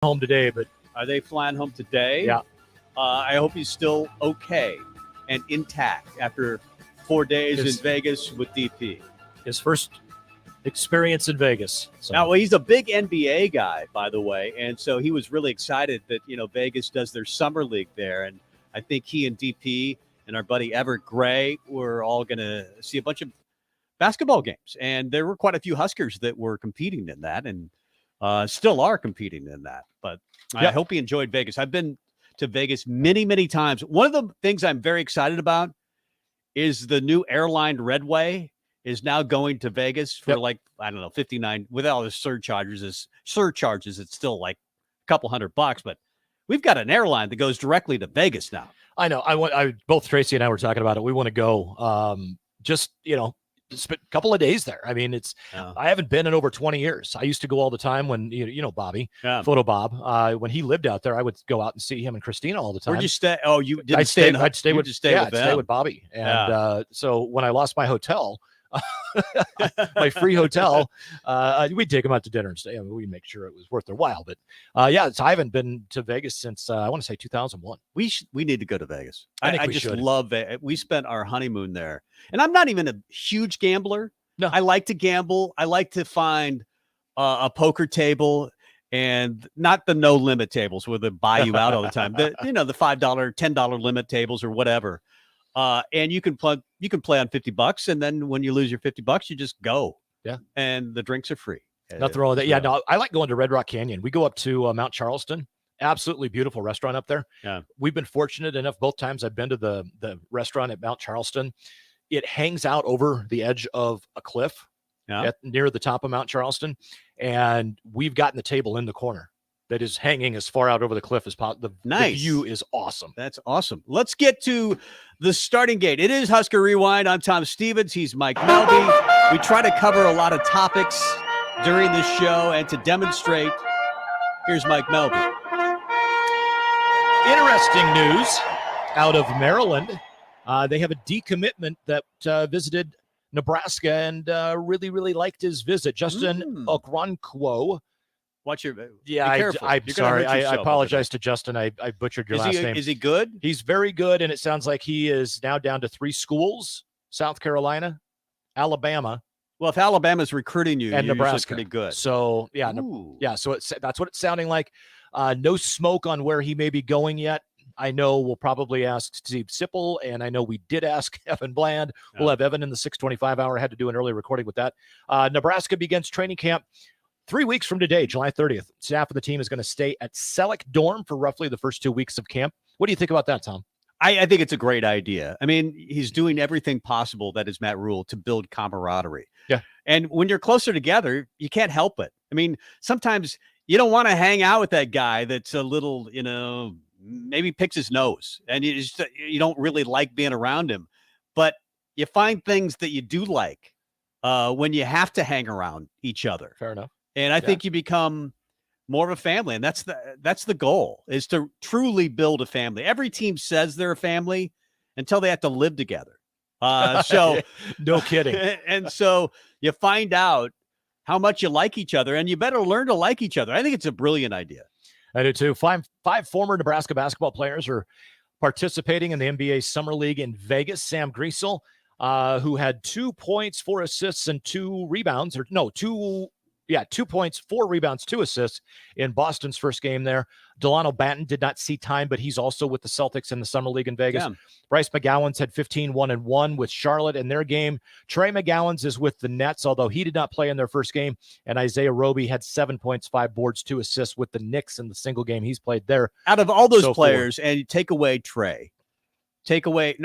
home today, but Are they flying home today? yeah. I hope he's still okay and intact after 4 days in Vegas with DP. His first experience in Vegas. So. Now, he's a big NBA guy, by the way, and so he was really excited that Vegas does their summer league there, and I think he and DP and our buddy Everett Gray were all going to see a bunch of basketball games, and there were quite a few Huskers that were competing in that, and still are competing in that. But I hope he enjoyed Vegas. I've been to Vegas many, many times. One of the things I'm very excited about is the new airline Redway is now going to Vegas for $59 with all the surcharges. It's still like a couple $100, but we've got an airline that goes directly to Vegas now. I know. Both Tracy and I were talking about it. We want to go. Spent a couple of days there. I mean, I haven't been in over 20 years. I used to go all the time when, Bobby, Photo Bob, when he lived out there, I would go out and see him and Christina all the time. Where'd you stay? Oh, you didn't I'd stay with Bobby. And so when I lost my hotel, my free hotel, we'd take them out to dinner and stay. I mean, we make sure it was worth their while. But I haven't been to Vegas since I want to say 2001. We need to go to Vegas. I just love it. We spent our honeymoon there, and I'm not even a huge gambler. No, I like to gamble. I like to find a poker table, and not the no limit tables where they buy you out all the time. The $5, $10 limit tables or whatever. And you can play on $50, and then when you lose your $50, you just go. Yeah. And the drinks are free. Nothing wrong with that. Yeah, no, I like going to Red Rock Canyon. We go up to Mount Charleston. Absolutely beautiful restaurant up there. Yeah. We've been fortunate enough both times I've been to the restaurant at Mount Charleston. It hangs out over the edge of a cliff near the top of Mount Charleston, and we've gotten the table in the corner that is hanging as far out over the cliff as possible. The view is awesome. That's awesome. Let's get to the starting gate. It is Husker Rewind. I'm Tom Stevens. He's Mike Melby. We try to cover a lot of topics during this show, and to demonstrate, here's Mike Melby. Interesting news out of Maryland. They have a decommitment that visited Nebraska and really, really liked his visit. Justin Okronkwo. Watch your I'm sorry. I apologize to Justin. I butchered your last name. Is he good? He's very good, and it sounds like he is now down to 3 schools: South Carolina, Alabama. Well, if Alabama's recruiting you, and you're Nebraska, pretty good. So So that's what it's sounding like. No smoke on where he may be going yet. I know we'll probably ask Steve Sipple, and I know we did ask Evan Bland. We'll have Evan in the 6:25 hour. I had to do an early recording with that. Nebraska begins training camp 3 weeks from today, July 30th. Staff of the team is going to stay at Selleck Dorm for roughly the first 2 weeks of camp. What do you think about that, Tom? I think it's a great idea. I mean, he's doing everything possible, that is Matt Rule, to build camaraderie. Yeah. And when you're closer together, you can't help it. I mean, sometimes you don't want to hang out with that guy that's a little, maybe picks his nose, and you don't really like being around him. But you find things that you do like when you have to hang around each other. Fair enough. And I think you become more of a family, and that's the goal, is to truly build a family. Every team says they're a family until they have to live together. So no kidding. And so you find out how much you like each other, and you better learn to like each other. I think it's a brilliant idea. I do too. Five former Nebraska basketball players are participating in the NBA Summer League in Vegas. Sam Griesel, who had 2 points, 4 assists, and 2 rebounds, 2 points, 4 rebounds, 2 assists in Boston's first game there. Delano Banton did not see time, but he's also with the Celtics in the Summer League in Vegas. Yeah. Bryce McGowan's had 15, 1-1 with Charlotte in their game. Trey McGowan's is with the Nets, although he did not play in their first game. And Isaiah Roby had 7 points, 5 boards, 2 assists with the Knicks in the single game he's played there. Out of all those players, and you take away Trey, take away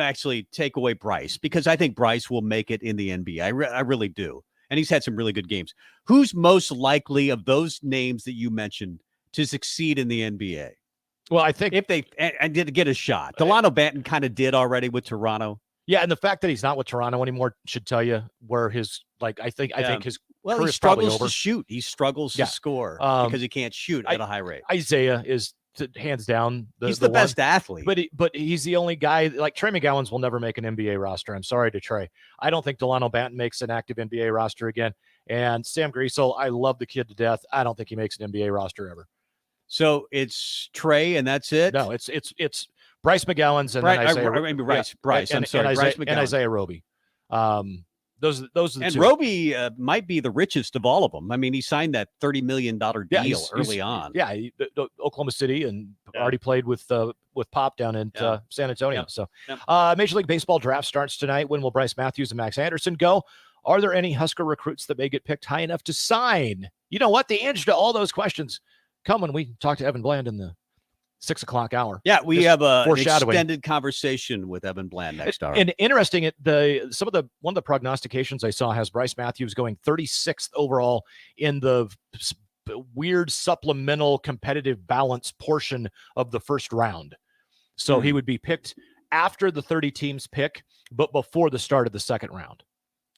Bryce, because I think Bryce will make it in the NBA. I really do. And he's had some really good games. Who's most likely of those names that you mentioned to succeed in the NBA? Well, I think if they did get a shot, Delano Banton kind of did already with Toronto. Yeah, and the fact that he's not with Toronto anymore should tell you where his I think his he struggles to shoot. He struggles to score because he can't shoot at a high rate. Isaiah is hands down he's the best athlete, but he's the only guy. Like Trey McGowan's will never make an NBA roster. I'm sorry to Trey. I don't think Delano Banton makes an active NBA roster again. And Sam Griesel, I love the kid to death. I don't think he makes an NBA roster ever. So it's Trey, and that's it. No, it's Bryce McGowan's and then Isaiah. Bryce. I'm sorry, Bryce McGowan and Isaiah Roby. Those are the and two. Roby might be the richest of all of them. I mean, he signed that $30 million deal early on. Yeah, Oklahoma City, and already played with Pop down in San Antonio. So, Major League Baseball draft starts tonight. When will Bryce Matthews and Max Anderson go? Are there any Husker recruits that may get picked high enough to sign? You know what? The answer to all those questions come when we talk to Evan Bland in the 6 o'clock hour. Yeah, we have an extended conversation with Evan Bland next hour. And interesting, one of the prognostications I saw has Bryce Matthews going 36th overall in the weird supplemental competitive balance portion of the first round. So he would be picked after the 30 teams pick, but before the start of the second round.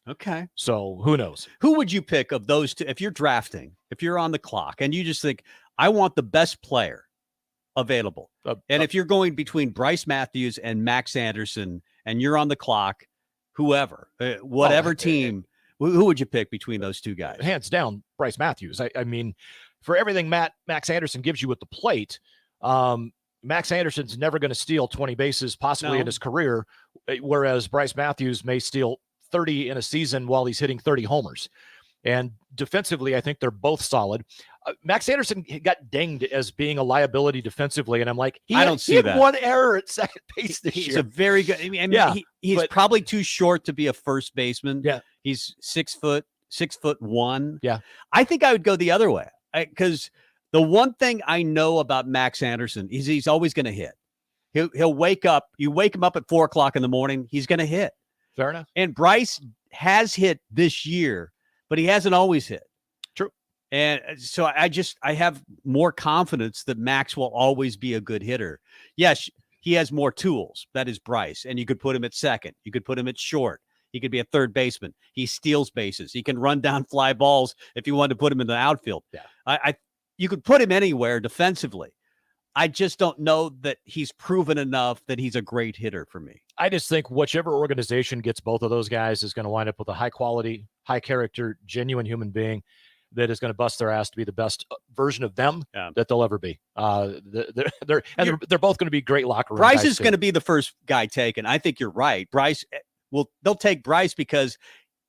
Okay. So who knows? Who would you pick of those two if you're drafting, if you're on the clock and you just think, I want the best player available? And if you're going between Bryce Matthews and Max Anderson and you're on the clock, whoever, whatever team, who would you pick between those two guys? Hands down, Bryce Matthews. I mean, for everything Max Anderson gives you at the plate, Max Anderson's never going to steal 20 bases possibly in his career, whereas Bryce Matthews may steal 30 in a season while he's hitting 30 homers. And defensively, I think they're both solid. Max Anderson got dinged as being a liability defensively, and I'm like, I don't see that. One error at second base this year. He's a very good. I mean, he's probably too short to be a first baseman. Yeah, he's 6'1". Yeah, I think I would go the other way because the one thing I know about Max Anderson is he's always going to hit. He'll wake up. You wake him up at 4 o'clock in the morning. He's going to hit. Fair enough. And Bryce has hit this year, but he hasn't always hit. True. And so I have more confidence that Max will always be a good hitter. Yes, he has more tools. That is Bryce. And you could put him at second. You could put him at short. He could be a third baseman. He steals bases. He can run down fly balls if you wanted to put him in the outfield. Yeah. You could put him anywhere defensively. I just don't know that he's proven enough that he's a great hitter for me. I just think whichever organization gets both of those guys is going to wind up with a high quality, high character, genuine human being that is going to bust their ass to be the best version of them that they'll ever be. They're both going to be great locker room Bryce guys is going to be the first guy taken. I think you're right. Bryce, they'll take Bryce because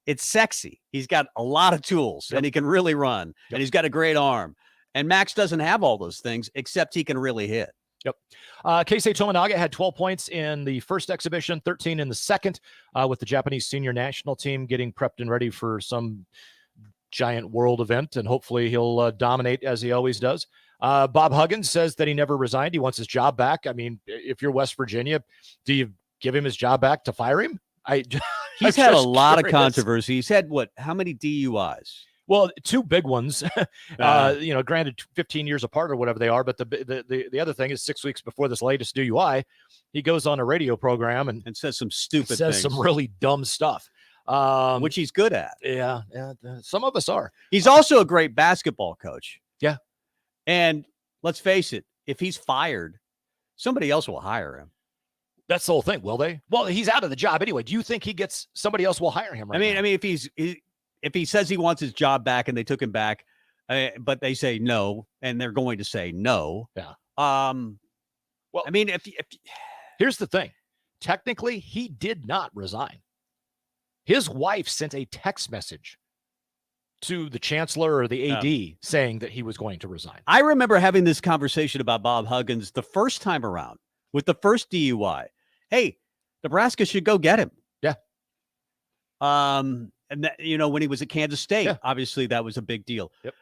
it's sexy. He's got a lot of tools and he can really run and he's got a great arm. And Max doesn't have all those things, except he can really hit. Yep. Keisei Tominaga had 12 points in the first exhibition, 13 in the second, with the Japanese senior national team getting prepped and ready for some giant world event, and hopefully he'll dominate as he always does. Bob Huggins says that he never resigned. He wants his job back. I mean, if you're West Virginia, do you give him his job back to fire him? He's had a lot of controversy. He's had how many DUIs? Well, 2 big ones, granted 15 years apart or whatever they are. But the other thing is 6 weeks before this latest DUI, he goes on a radio program and says some stupid things. Some really dumb stuff, which he's good at. Yeah. Some of us are. He's also a great basketball coach. Yeah. And let's face it, if he's fired, somebody else will hire him. That's the whole thing. Will they? Well, he's out of the job anyway. Do you think somebody else will hire him? I mean, if he says he wants his job back and they took him back, but they say no, and they're going to say no. Yeah. Well, I mean, if here's the thing, technically he did not resign. His wife sent a text message to the chancellor or the AD saying that he was going to resign. I remember having this conversation about Bob Huggins the first time around with the first DUI. Hey, Nebraska should go get him. Yeah. And that, when he was at Kansas State, obviously that was a big deal. Yep.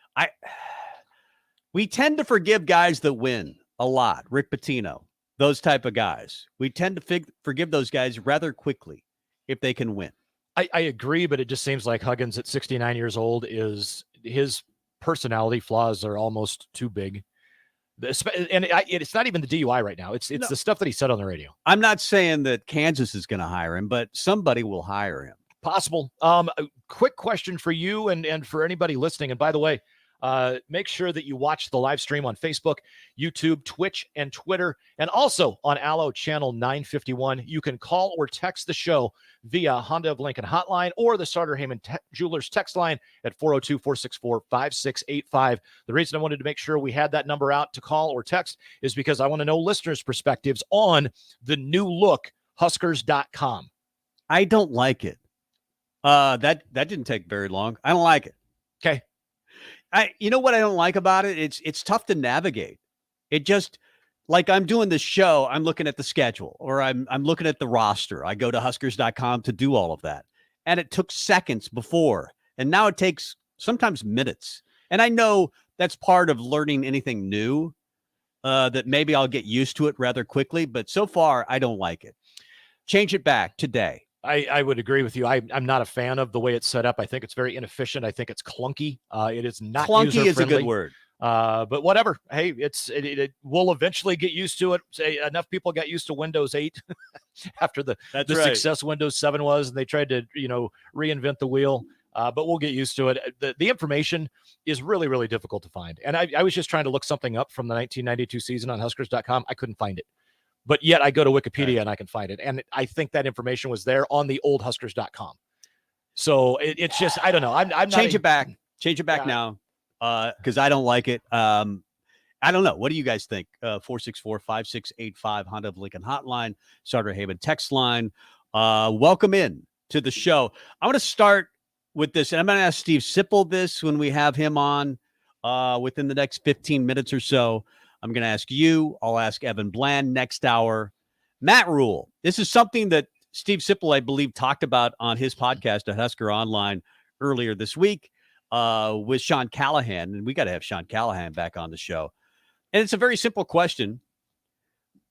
We tend to forgive guys that win a lot. Rick Pitino, those type of guys. We tend to forgive those guys rather quickly if they can win. I agree, but it just seems like Huggins at 69 years old his personality flaws are almost too big. And it's not even the DUI right now. It's the stuff that he said on the radio. I'm not saying that Kansas is going to hire him, but somebody will hire him. Possible. A quick question for you and for anybody listening. And by the way, make sure that you watch the live stream on Facebook, YouTube, Twitch, and Twitter, and also on Allo Channel 951. You can call or text the show via Honda of Lincoln hotline or the Starter Heyman Jewelers text line at 402-464-5685. The reason I wanted to make sure we had that number out to call or text is because I want to know listeners' perspectives on the new look Huskers.com. I don't like it. That didn't take very long. I don't like it. Okay. You know what I don't like about it? It's tough to navigate. It just, like, I'm doing this show, I'm looking at the schedule, or I'm looking at the roster. I go to Huskers.com to do all of that. And it took seconds before. And now it takes sometimes minutes. And I know that's part of learning anything new, that maybe I'll get used to it rather quickly. But so far, I don't like it. Change it back today. I would agree with you. I'm not a fan of the way it's set up. I think it's very inefficient. I think it's clunky. It is not clunky user-friendly. is a good word. But whatever. Hey, it will eventually get used to it. Say enough people got used to Windows 8 after the right. success Windows 7 was, and they tried to reinvent the wheel. But we'll get used to it. The information is really, really difficult to find. And I was just trying to look something up from the 1992 season on Huskers.com. I couldn't find it. But yet I go to Wikipedia and I can find it. And I think that information was there on the old Huskers.com. So it's just, I don't know. I'm not. Change it back now. Because I don't like it. I don't know. What do you guys think? 464-5685 Honda of Lincoln hotline, Starter Haven text line. Welcome in to the show. I want to start with this, and I'm going to ask Steve Sipple this when we have him on within the next 15 minutes or so. I'm going to ask you. I'll ask Evan Bland next hour. Matt Rule. This is something that Steve Sipple, I believe, talked about on his podcast at Husker Online earlier this week with Sean Callahan. And we got to have Sean Callahan back on the show. And it's a very simple question.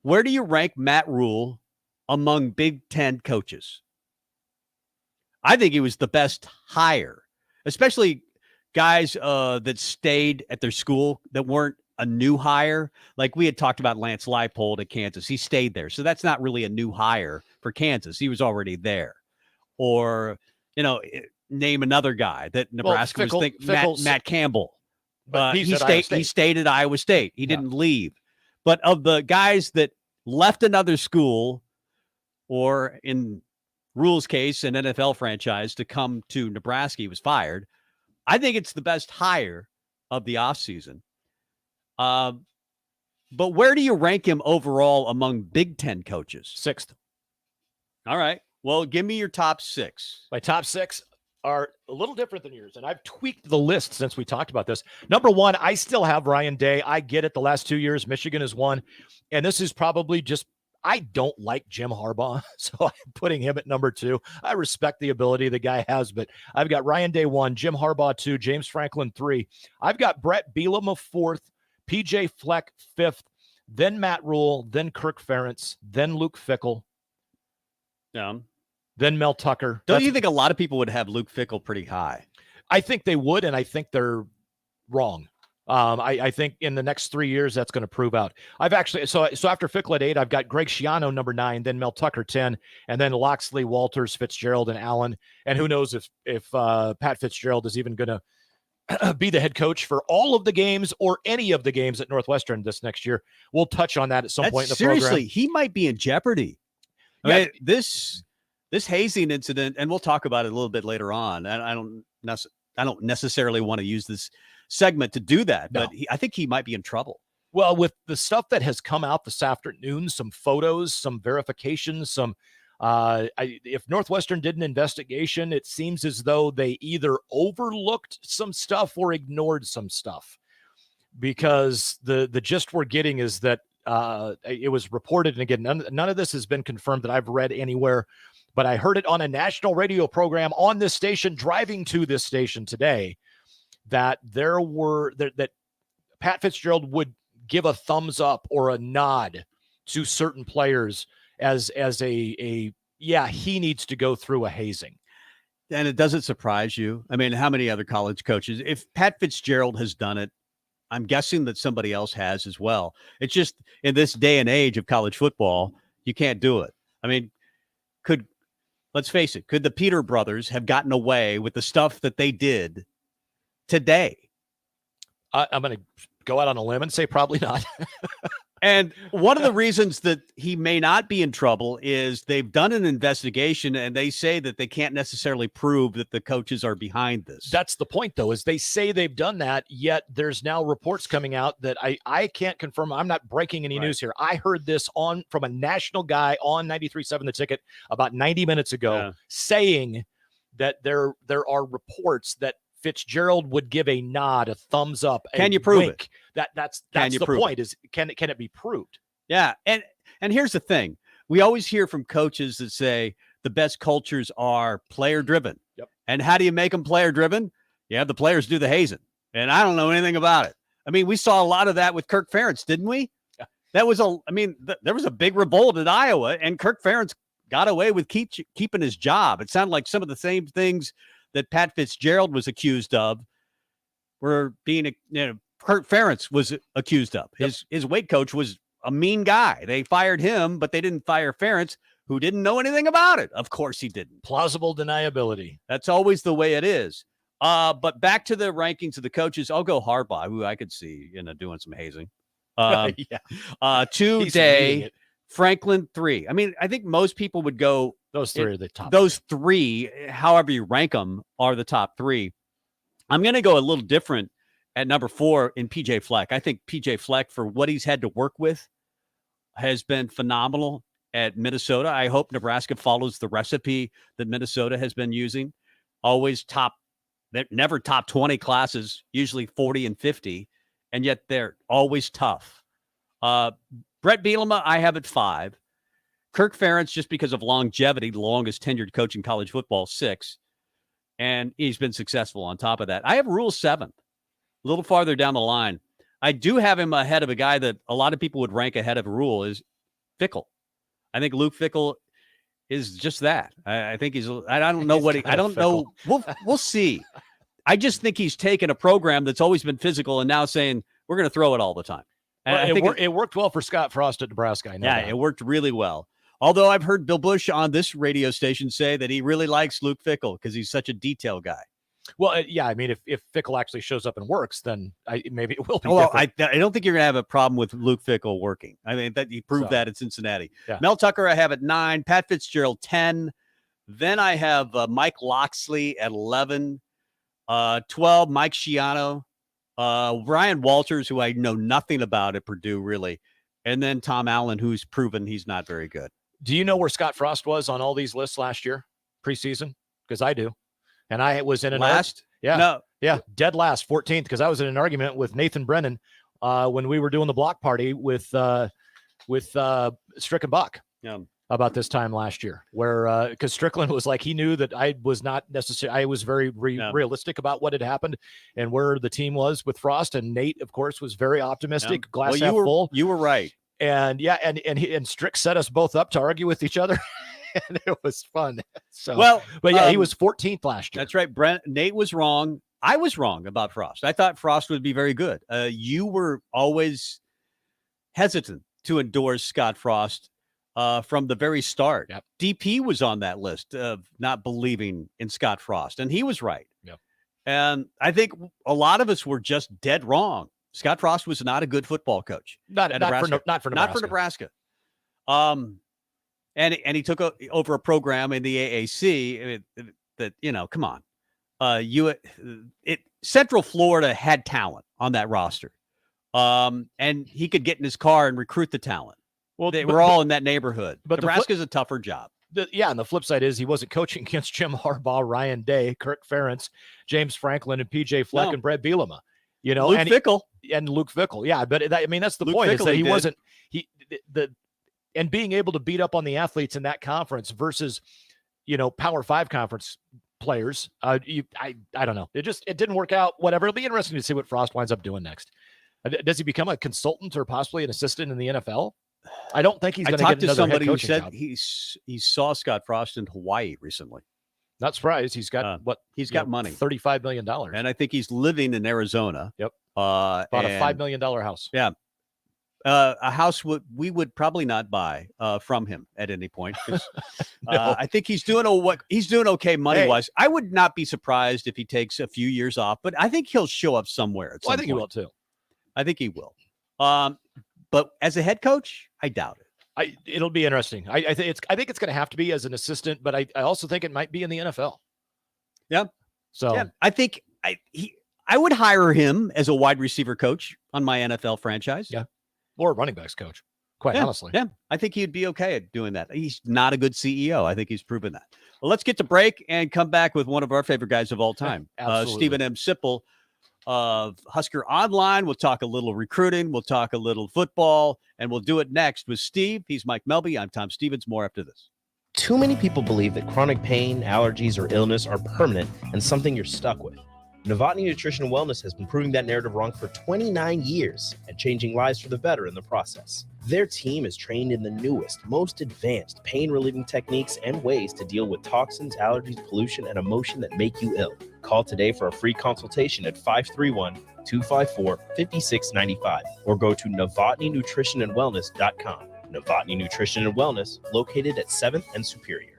Where do you rank Matt Rule among Big Ten coaches? I think he was the best hire, especially guys that stayed at their school that weren't a new hire. Like we had talked about Lance Leipold at Kansas. He stayed there. So that's not really a new hire for Kansas. He was already there. Or, name another guy that Nebraska was thinking, Matt Campbell. But he stayed at Iowa State. He didn't leave. But of the guys that left another school, or in Rule's case, an NFL franchise, to come to Nebraska, he was fired. I think it's the best hire of the offseason. But where do you rank him overall among Big Ten coaches? 6th. All right. Well, give me your top 6. My top 6 are a little different than yours, and I've tweaked the list since we talked about this. Number 1, I still have Ryan Day. I get it. The last 2 years, Michigan has won, and this is probably just, I don't like Jim Harbaugh, so I'm putting him at number 2. I respect the ability the guy has, but I've got Ryan Day 1, Jim Harbaugh 2, James Franklin 3. I've got Brett Bielema 4th, PJ Fleck 5th, then Matt Rule, then Kirk Ferentz, then Luke Fickell, then Mel Tucker. Don't you think a lot of people would have Luke Fickell pretty high? I think they would, and I think they're wrong. I think in the next 3 years, that's going to prove out. I've actually, so after Fickell at 8, I've got Greg Schiano, number 9, then Mel Tucker, 10, and then Loxley, Walters, Fitzgerald, and Allen. And who knows if Pat Fitzgerald is even going to be the head coach for all of the games or any of the games at Northwestern this next year. We'll touch on that at some point in the program. Seriously, he might be in jeopardy. I mean, this hazing incident, and we'll talk about it a little bit later on. And I don't necessarily want to use this segment to do that, but I think he might be in trouble. Well, with the stuff that has come out this afternoon, some photos, some verifications, if Northwestern did an investigation, it seems as though they either overlooked some stuff or ignored some stuff, because the gist we're getting is that it was reported, and again, none of this has been confirmed that I've read anywhere, but I heard it on a national radio program on this station, driving to this station today, that that Pat Fitzgerald would give a thumbs up or a nod to certain players as he needs to go through a hazing. And it doesn't surprise you. I mean, how many other college coaches, if Pat Fitzgerald has done it, I'm guessing that somebody else has as well. It's just in this day and age of college football, you can't do it. I mean, let's face it, could the Peter brothers have gotten away with the stuff that they did today? I'm going to go out on a limb and say probably not. And one of the reasons that he may not be in trouble is they've done an investigation and they say that they can't necessarily prove that the coaches are behind this. That's the point, though, is they say they've done that, yet there's now reports coming out that I can't confirm. I'm not breaking any news here. I heard this from a national guy on 93.7 The Ticket about 90 minutes ago saying that there are reports that Fitzgerald would give a nod, a thumbs up. Can you prove it? That's the point. Is can it be proved? Yeah, and here's the thing: we always hear from coaches that say the best cultures are player driven. Yep. And how do you make them player driven? You have the players do the hazing, and I don't know anything about it. I mean, we saw a lot of that with Kirk Ferentz, didn't we? Yeah. That was there was a big revolt at Iowa, and Kirk Ferentz got away with keeping his job. It sounded like some of the same things that Pat Fitzgerald was accused of were being, Kirk Ferentz was accused of. His weight coach was a mean guy. They fired him, but they didn't fire Ferentz, who didn't know anything about it. Of course he didn't. Plausible deniability. That's always the way it is. But back to the rankings of the coaches, I'll go Harbaugh, who I could see, doing some hazing. 2 Day, Franklin 3. I mean, I think most people would go. Those three are the top. Those three, however you rank them, are the top three. I'm going to go a little different at number 4 in PJ Fleck. I think PJ Fleck, for what he's had to work with, has been phenomenal at Minnesota. I hope Nebraska follows the recipe that Minnesota has been using. Always never top 20 classes, usually 40 and 50, and yet they're always tough. Brett Bielema, I have at 5. Kirk Ferentz, just because of longevity, the longest tenured coach in college football, 6. And he's been successful on top of that. I have Rule 7, a little farther down the line. I do have him ahead of a guy that a lot of people would rank ahead of Rule is Fickell. I think Luke Fickell is just that. I think I don't know what I don't know. We'll see. I just think he's taken a program that's always been physical and now saying, we're going to throw it all the time. And well, it worked well for Scott Frost at Nebraska. I know that. It worked really well. Although I've heard Bill Bush on this radio station say that he really likes Luke Fickell because he's such a detail guy. Well, I mean, if Fickell actually shows up and works, then maybe it will be different. I don't think you're going to have a problem with Luke Fickell working. I mean, that he proved that at Cincinnati. Yeah. Mel Tucker, I have at 9. Pat Fitzgerald, 10. Then I have Mike Loxley at 11. 12, Mike Schiano. Ryan Walters, who I know nothing about at Purdue, really. And then Tom Allen, who's proven he's not very good. Do you know where Scott Frost was on all these lists last year, preseason? Because I do. And I was in an last. Dead last, 14th, because I was in an argument with Nathan Brennan when we were doing the block party with Strick and Buck about this time last year, where because Strickland was like, he knew that I was not necessarily, I was very realistic about what had happened and where the team was with Frost, and Nate, of course, was very optimistic. Glass half full. You were right. And and Strick set us both up to argue with each other. And it was fun. So, he was 14th last year. That's right. Nate was wrong. I was wrong about Frost. I thought Frost would be very good. You were always hesitant to endorse Scott Frost from the very start. Yep. DP was on that list of not believing in Scott Frost, and he was right. Yep. And I think a lot of us were just dead wrong. Scott Frost was not a good football coach. Not for Nebraska. And he took over a program in the AAC that, come on. Central Florida had talent on that roster. And he could get in his car and recruit the talent. Well, they were all in that neighborhood. But Nebraska's a tougher job. And the flip side is he wasn't coaching against Jim Harbaugh, Ryan Day, Kirk Ferentz, James Franklin, and PJ Fleck and Brett Bielema. Luke Fickell. And Luke Fickell. Yeah, but that's the point. Is that he wasn't and being able to beat up on the athletes in that conference versus, Power 5 conference players. I don't know. It didn't work out. Whatever. It'll be interesting to see what Frost winds up doing next. Does he become a consultant or possibly an assistant in the NFL? I don't think he's going to get another somebody head coaching who said he saw Scott Frost in Hawaii recently. Not surprised. He's got he's got money, $35 million, and I think he's living in Arizona. Yep. Bought a $5 million house. Yeah. a house we would probably not buy from him at any point. No. I think he's doing okay money wise. I would not be surprised if he takes a few years off, but I think he'll show up somewhere at some I think point. he will too. I think he will. But as a head coach, I doubt it. It'll be interesting. I think it's going to have to be as an assistant, but I also think it might be in the NFL. Yeah. So yeah, I think I would hire him as a wide receiver coach on my NFL franchise. Yeah. Or running backs coach, quite honestly. Yeah, I think he'd be okay at doing that. He's not a good CEO. I think he's proven that. Well, let's get to break and come back with one of our favorite guys of all time, Stephen M. Sipple of Husker Online. We'll talk a little recruiting. We'll talk a little football, and we'll do it next with Steve. He's Mike Melby. I'm Tom Stevens. More after this. Too many people believe that chronic pain, allergies, or illness are permanent and something you're stuck with. Novotny Nutrition and Wellness has been proving that narrative wrong for 29 years and changing lives for the better in the process. Their team is trained in the newest, most advanced pain-relieving techniques and ways to deal with toxins, allergies, pollution, and emotion that make you ill. Call today for a free consultation at 531-254-5695 or go to novotnynutritionandwellness.com. Novotny Nutrition and Wellness, located at 7th and Superior.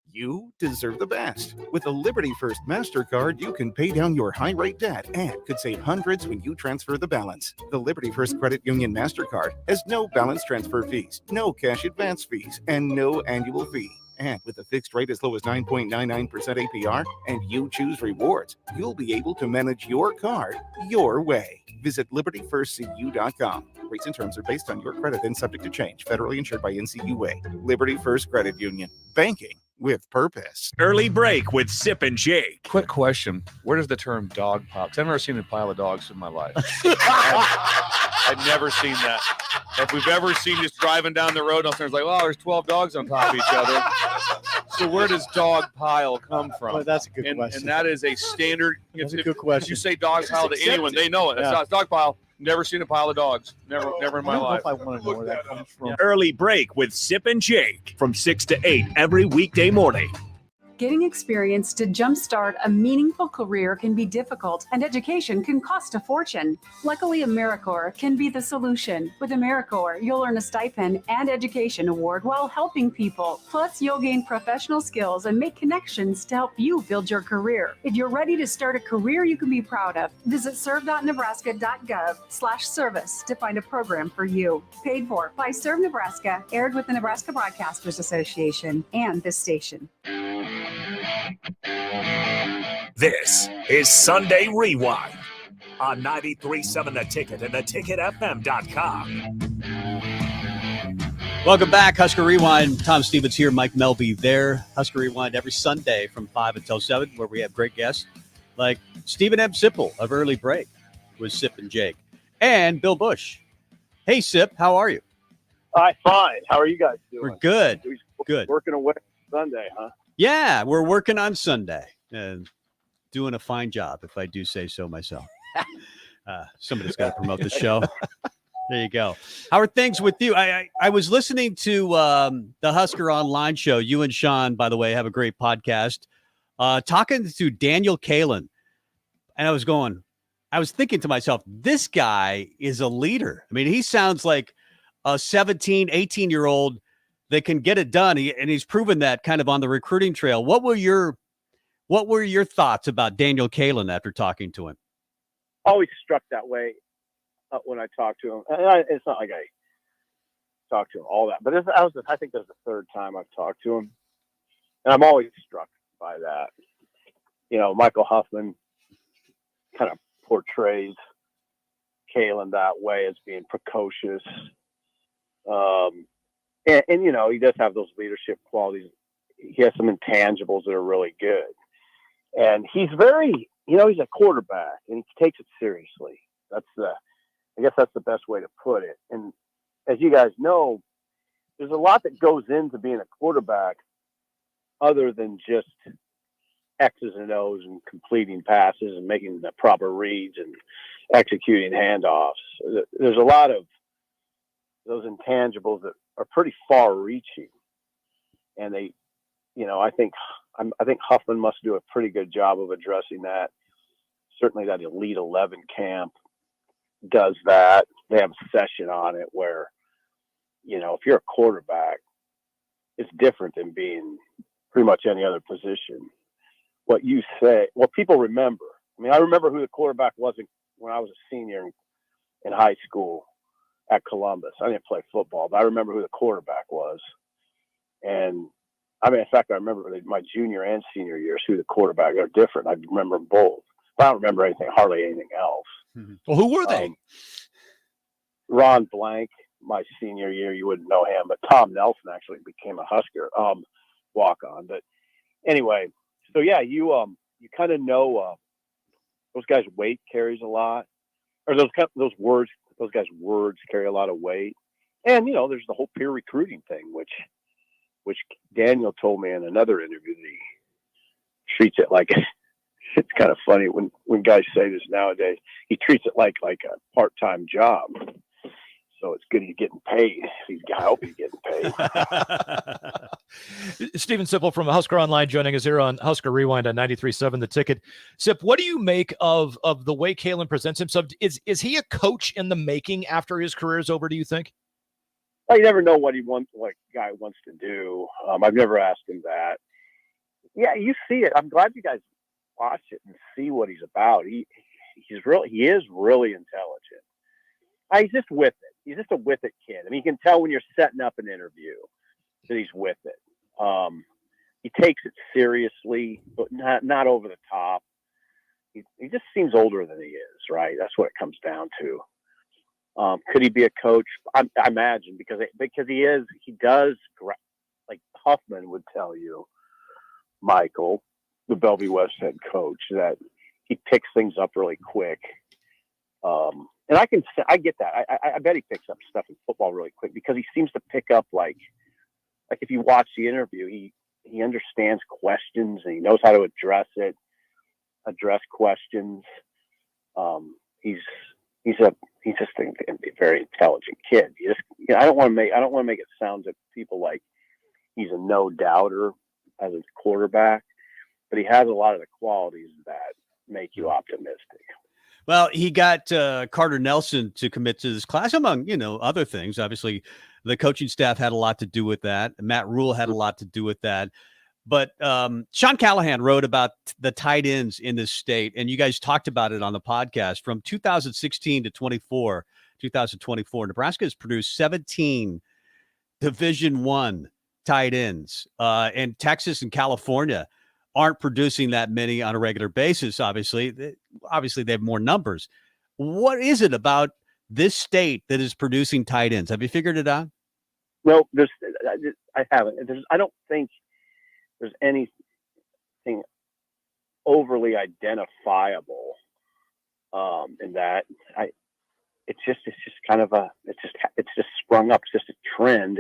You deserve the best. With a Liberty First MasterCard, you can pay down your high-rate debt and could save hundreds when you transfer the balance. The Liberty First Credit Union MasterCard has no balance transfer fees, no cash advance fees, and no annual fee. And with a fixed rate as low as 9.99% APR and you choose rewards, you'll be able to manage your card your way. Visit libertyfirstcu.com. Rates and terms are based on your credit and subject to change. Federally insured by NCUA. Liberty First Credit Union. Banking with purpose. Early break with Sip and Jake. Quick question. Where does the term dog pop? 'Cause I've never seen a pile of dogs in my life. I've never seen that. If we've ever seen just driving down the road, and there's like, oh, there's 12 dogs on top of each other. So where does dog pile come from? Well, that's a good question. And that is a standard. That's a good question. If you say dog pile to anyone, they know it. It's dog pile. Never seen a pile of dogs. Never in my life. I want to know where that comes from. Early break with Sip and Jake from 6 to 8 every weekday morning. Getting experience to jumpstart a meaningful career can be difficult, and education can cost a fortune. Luckily, AmeriCorps can be the solution. With AmeriCorps, you'll earn a stipend and education award while helping people. Plus, you'll gain professional skills and make connections to help you build your career. If you're ready to start a career you can be proud of, visit serve.nebraska.gov/service to find a program for you. Paid for by Serve Nebraska, aired with the Nebraska Broadcasters Association and this station. This is Sunday Rewind on 93.7 The Ticket and theticketfm.com. Welcome back, Husker Rewind. Tom Stevens here, Mike Melby there. Husker Rewind every Sunday from 5 until 7, where we have great guests like Stephen M. Sipple of Early Break with Sip and Jake, and Bill Bush. Hey, Sip, how are you? Hi, fine. How are you guys doing? We're good. Good. Working away Sunday, huh? Yeah, we're working on Sunday and doing a fine job, if I do say so myself. Somebody's got to promote the show. There you go. How are things with you? I was listening to the Husker Online show. You and Sean, by the way, have a great podcast. Talking to Daniel Kalen. And I was thinking to myself, this guy is a leader. I mean, he sounds like a 17, 18-year-old that can get it done. And he's proven that kind of on the recruiting trail. What were your thoughts about Daniel Kalen after talking to him? Always struck that way when I talked to him. And it's not like I talked to him all that, but I think that's the third time I've talked to him. And I'm always struck by that. You know, Michael Huffman kind of portrays Kalen that way as being precocious. And, you know, he does have those leadership qualities. He has some intangibles that are really good. And he's very, you know, he's a quarterback and he takes it seriously. I guess that's the best way to put it. And as you guys know, there's a lot that goes into being a quarterback other than just X's and O's and completing passes and making the proper reads and executing handoffs. There's a lot of those intangibles that are pretty far reaching. And they, you know, I think Huffman must do a pretty good job of addressing that. Certainly that Elite 11 camp. does that. They have a session on it where, if you're a quarterback, it's different than being pretty much any other position. What you say, what people remember. I mean, I remember who the quarterback was when I was a senior in high school at Columbus. I didn't play football, but I remember who the quarterback was. And I mean, in fact, I remember my junior and senior years who the quarterback are different. I remember them both. But I don't remember hardly anything else. Well, who were they? Ron Blank, my senior year, you wouldn't know him, but Tom Nelson actually became a Husker walk-on. But anyway, so yeah, you kind of know those guys' weight carries a lot, or those guys' words carry a lot of weight. And there's the whole peer recruiting thing, which Daniel told me in another interview that he treats it like it's kind of funny when guys say this nowadays. He treats it like a part-time job. So it's good he's getting paid. I hope he's getting paid. Stephen Sipple from Husker Online joining us here on Husker Rewind on 93.7 The Ticket. Sip, what do you make of the way Kalen presents himself? Is he a coach in the making after his career is over, do you think? Well, you never know what guy wants to do. I've never asked him that. Yeah, you see it. I'm glad you guys watch it and see what he's about. He is really intelligent. He's just with it. He's just a with it kid. I mean, you can tell when you're setting up an interview that he's with it. He takes it seriously, but not over the top. He just seems older than he is, right? That's what it comes down to. Could he be a coach? I imagine because he does, like Huffman would tell you, Michael, the Bellevue West head coach, that he picks things up really quick. And I get that. I bet he picks up stuff in football really quick because he seems to pick up like if you watch the interview, he understands questions and he knows how to address questions. He's just a very intelligent kid. I don't want to make it sound to people like he's a no doubter as a quarterback, but he has a lot of the qualities that make you optimistic. Well, he got Carter Nelson to commit to this class, among other things. Obviously, the coaching staff had a lot to do with that. Matt Rule had a lot to do with that. But Sean Callahan wrote about the tight ends in this state, and you guys talked about it on the podcast. From 2016 to 2024, Nebraska has produced 17 Division I tight ends, and Texas and California aren't producing that many on a regular basis. Obviously, they have more numbers. What is it about this state that is producing tight ends? Have you figured it out? No, I haven't. I don't think there's anything overly identifiable in that. It's just sprung up. It's just a trend.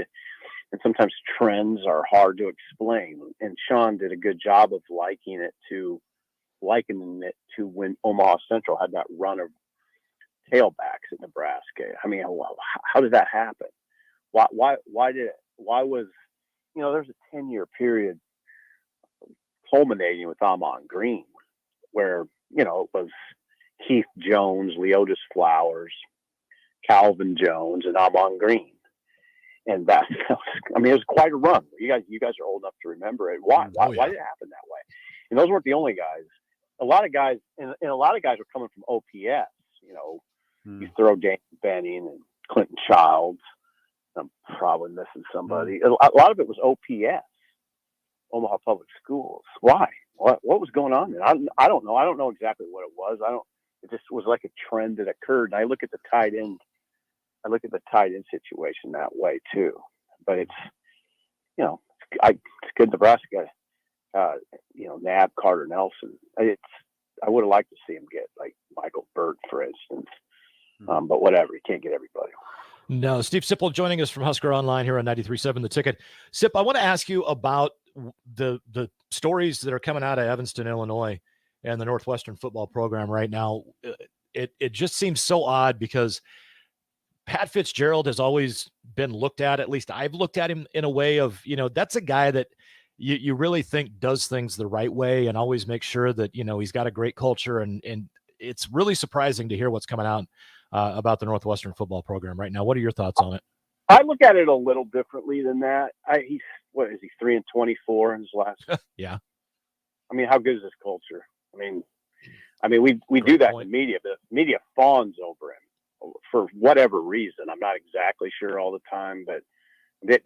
And sometimes trends are hard to explain. And Sean did a good job of likening it to when Omaha Central had that run of tailbacks at Nebraska. I mean, how did that happen? Why was, there's a 10-year period culminating with Amon Green where, it was Keith Jones, Leotis Flowers, Calvin Jones, and Amon Green. And it was quite a run. You guys are old enough to remember it. Why did it happen that way? And those weren't the only guys. A lot of guys were coming from OPS. You throw Dan Benning and Clinton Childs. I'm probably missing somebody. A lot of it was OPS, Omaha Public Schools. Why? What was going on there? I don't know. I don't know exactly what it was. It just was like a trend that occurred. And I look at the tight end situation that way too. But it's good Nebraska, nab Carter Nelson. I would have liked to see him get like Michael Burt, for instance. But whatever, you can't get everybody. No, Steve Sipple joining us from Husker Online here on 93.7 The Ticket. Sip, I want to ask you about the stories that are coming out of Evanston, Illinois, and the Northwestern football program right now. It just seems so odd because Pat Fitzgerald has always been looked at least I've looked at him in a way of, that's a guy that you really think does things the right way and always makes sure that, he's got a great culture. And it's really surprising to hear what's coming out about the Northwestern football program right now. What are your thoughts on it? I look at it a little differently than that. He's 3-24 in his last. Yeah. I mean, how good is this culture? I mean, we do that in the media. The media fawns over him for whatever reason. I'm not exactly sure all the time, but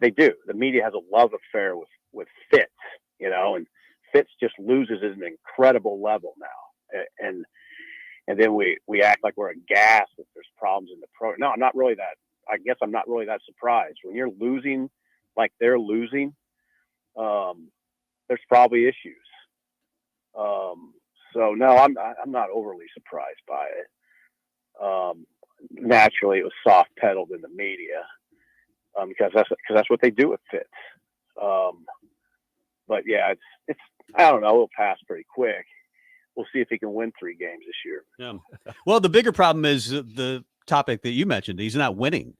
they do. The media has a love affair with Fitz, and Fitz just loses at an incredible level now. And then we act like we're aghast if there's problems in the program. No, I'm not really that. I guess I'm not really that surprised. When you're losing like they're losing, there's probably issues. So no, I'm not overly surprised by it. Naturally, it was soft pedaled in the media because that's what they do with Fitz. But yeah, it's I don't know. It'll pass pretty quick. We'll see if he can win 3 games this year. Yeah. Well, the bigger problem is the topic that you mentioned. He's not winning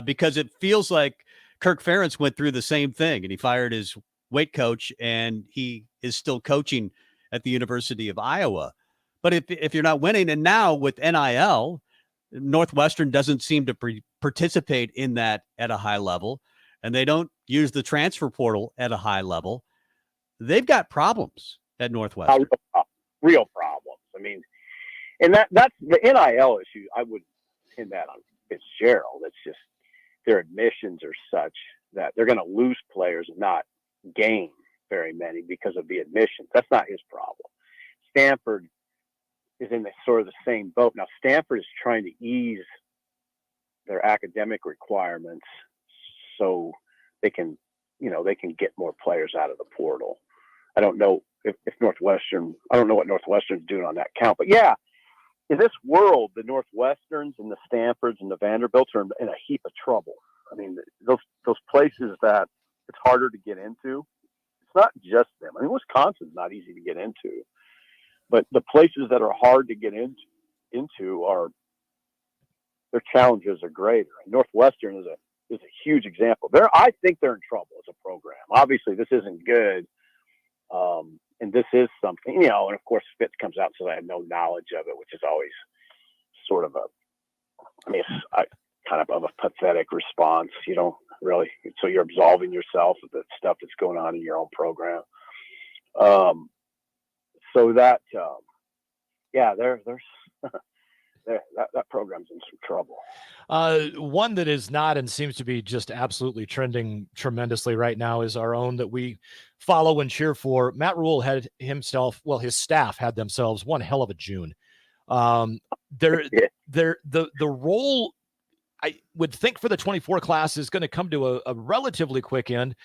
because it feels like Kirk Ferentz went through the same thing, and he fired his weight coach, and he is still coaching at the University of Iowa. But if you're not winning, and now with NIL, Northwestern doesn't seem to participate in that at a high level, and they don't use the transfer portal at a high level, they've got problems at Northwestern. Real problems. I mean, and that's the NIL issue. I would pin that on Fitzgerald. It's just their admissions are such that they're going to lose players and not gain very many because of the admissions. That's not his problem. Stanford is in sort of the same boat. Now, Stanford is trying to ease their academic requirements so they can get more players out of the portal. I don't know if Northwestern, I don't know what Northwestern's doing on that count, but yeah, in this world, the Northwesterns and the Stanfords and the Vanderbilts are in a heap of trouble. I mean, those places that it's harder to get into, it's not just them. I mean, Wisconsin's not easy to get into, but the places that are hard to get into are, their challenges are greater. And Northwestern is a huge example. I think they're in trouble as a program. Obviously, this isn't good. And this is something, and of course Fitz comes out and says I had no knowledge of it, which is always sort of kind of a pathetic response. You don't really, so you're absolving yourself of the stuff that's going on in your own program. So that, there's that program's in some trouble. One that is not and seems to be just absolutely trending tremendously right now is our own that we follow and cheer for. Matt Rule had his staff had themselves one hell of a June. The role I would think for the 24 class is going to come to a relatively quick end,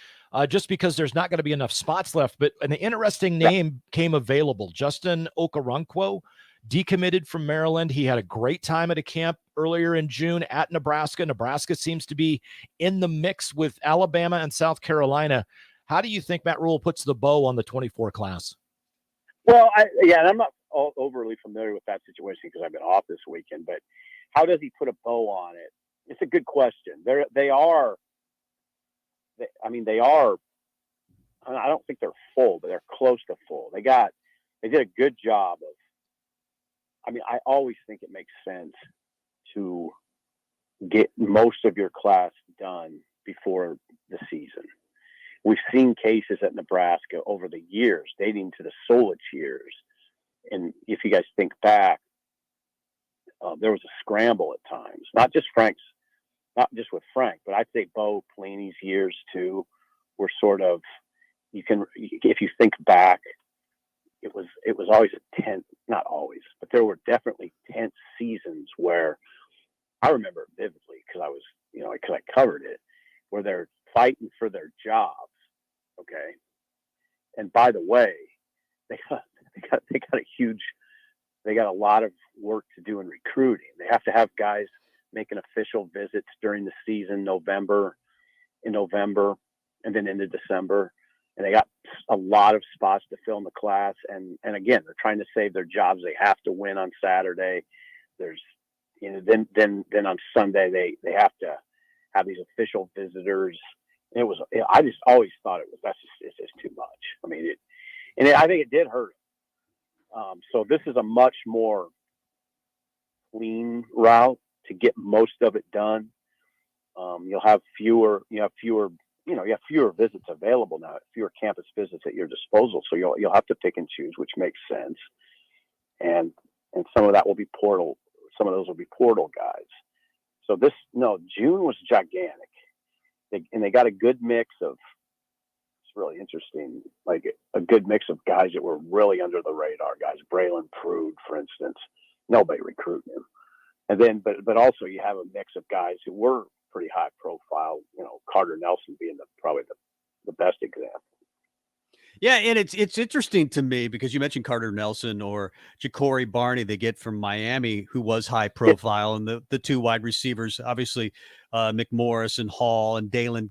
just because there's not going to be enough spots left. But an interesting name came available. Justin Okoronkwo decommitted from Maryland. He had a great time at a camp earlier in June at Nebraska. Nebraska seems to be in the mix with Alabama and South Carolina. How do you think Matt Rule puts the bow on the 24 class? Well, and I'm not overly familiar with that situation because I've been off this weekend, but how does he put a bow on it? It's a good question. They are, I don't think they're full, but they're close to full. They did a good job of, I always think it makes sense to get most of your class done before the season. We've seen cases at Nebraska over the years, dating to the Solich years. And if you guys think back, there was a scramble at times, not just with Frank, but I'd say Bo Pelini's years too were sort of, if you think back, it was always a tense, not always, but there were definitely tense seasons where I remember vividly because I covered it, where they're fighting for their jobs. Okay. And by the way, they got a lot of work to do in recruiting. They have to have guys making official visits during the season, in November, and then into December. And they got a lot of spots to fill in the class. And again, they're trying to save their jobs. They have to win on Saturday. There's, then on Sunday, they have to have these official visitors. And I just always thought it's just too much. I think it did hurt him. So this is a much more clean route to get most of it done. You'll have fewer visits available now, fewer campus visits at your disposal. So you'll have to pick and choose, which makes sense. And some of that will be portal. Some of those will be portal guys. So June was gigantic. They got a good mix of, it's really interesting, like a good mix of guys that were really under the radar guys. Braylon Prude, for instance, nobody recruiting him. And then, but also you have a mix of guys who were pretty high profile, Carter Nelson being probably the best example. Yeah, and it's interesting to me because you mentioned Carter Nelson or Ja'Cory Barney they get from Miami, who was high profile, and the two wide receivers, obviously McMorris and Hall and Daniel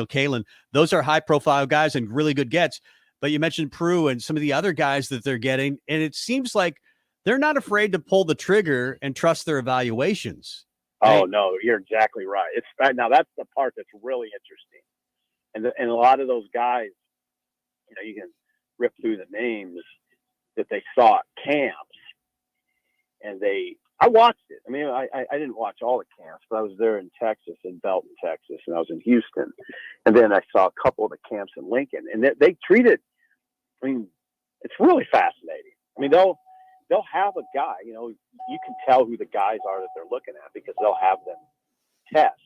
Kalen. Those are high profile guys and really good gets. But you mentioned Prue and some of the other guys that they're getting, and it seems like they're not afraid to pull the trigger and trust their evaluations. Oh, no, you're exactly right. Now that's the part that's really interesting. And a lot of those guys, you can rip through the names that they saw at camps, and I watched it. I mean, I didn't watch all the camps, but I was there in Texas, in Belton, Texas, and I was in Houston. And then I saw a couple of the camps in Lincoln, and they treated, it's really fascinating. I mean, they'll have a guy, you can tell who the guys are that they're looking at because they'll have them test.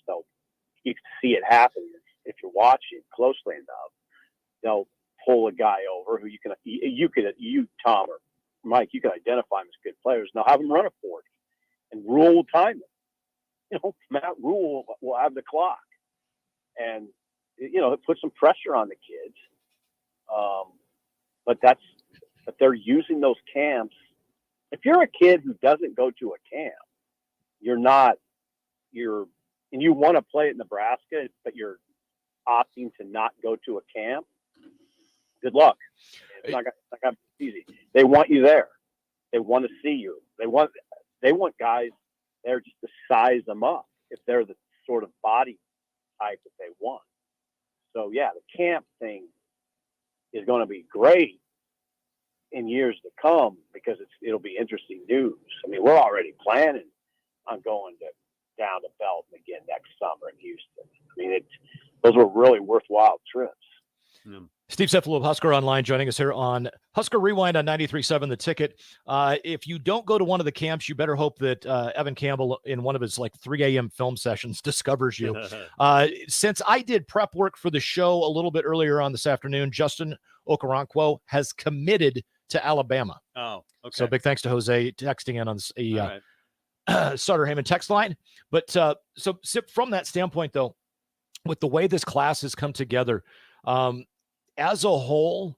You can see it happen if you're watching closely enough. They'll pull a guy over who you, Tom or Mike, you can identify them as good players. Now have them run a 40, and Rule will time them. Matt Rule will have the clock, and it puts some pressure on the kids. But they're using those camps. If you're a kid who doesn't go to a camp, and you want to play at Nebraska, but you're opting to not go to a camp, good luck. It's not gonna be easy. They want you there. They want to see you. They want guys there just to size them up if they're the sort of body type that they want. So yeah, the camp thing is going to be great in years to come because it'll be interesting news. I mean, we're already planning on going down to Belton again next summer in Houston. I mean, those were really worthwhile trips. Yeah. Steve Sefalo of Husker Online joining us here on Husker Rewind on 93.7 The Ticket. If you don't go to one of the camps, you better hope that Evan Campbell in one of his 3 a.m. film sessions discovers you. Since I did prep work for the show a little bit earlier on this afternoon, Justin Okoronkwo has committed to Alabama. Oh, okay. So big thanks to Jose texting in on the Sutter Heyman text line. But so from that standpoint, though, with the way this class has come together, as a whole,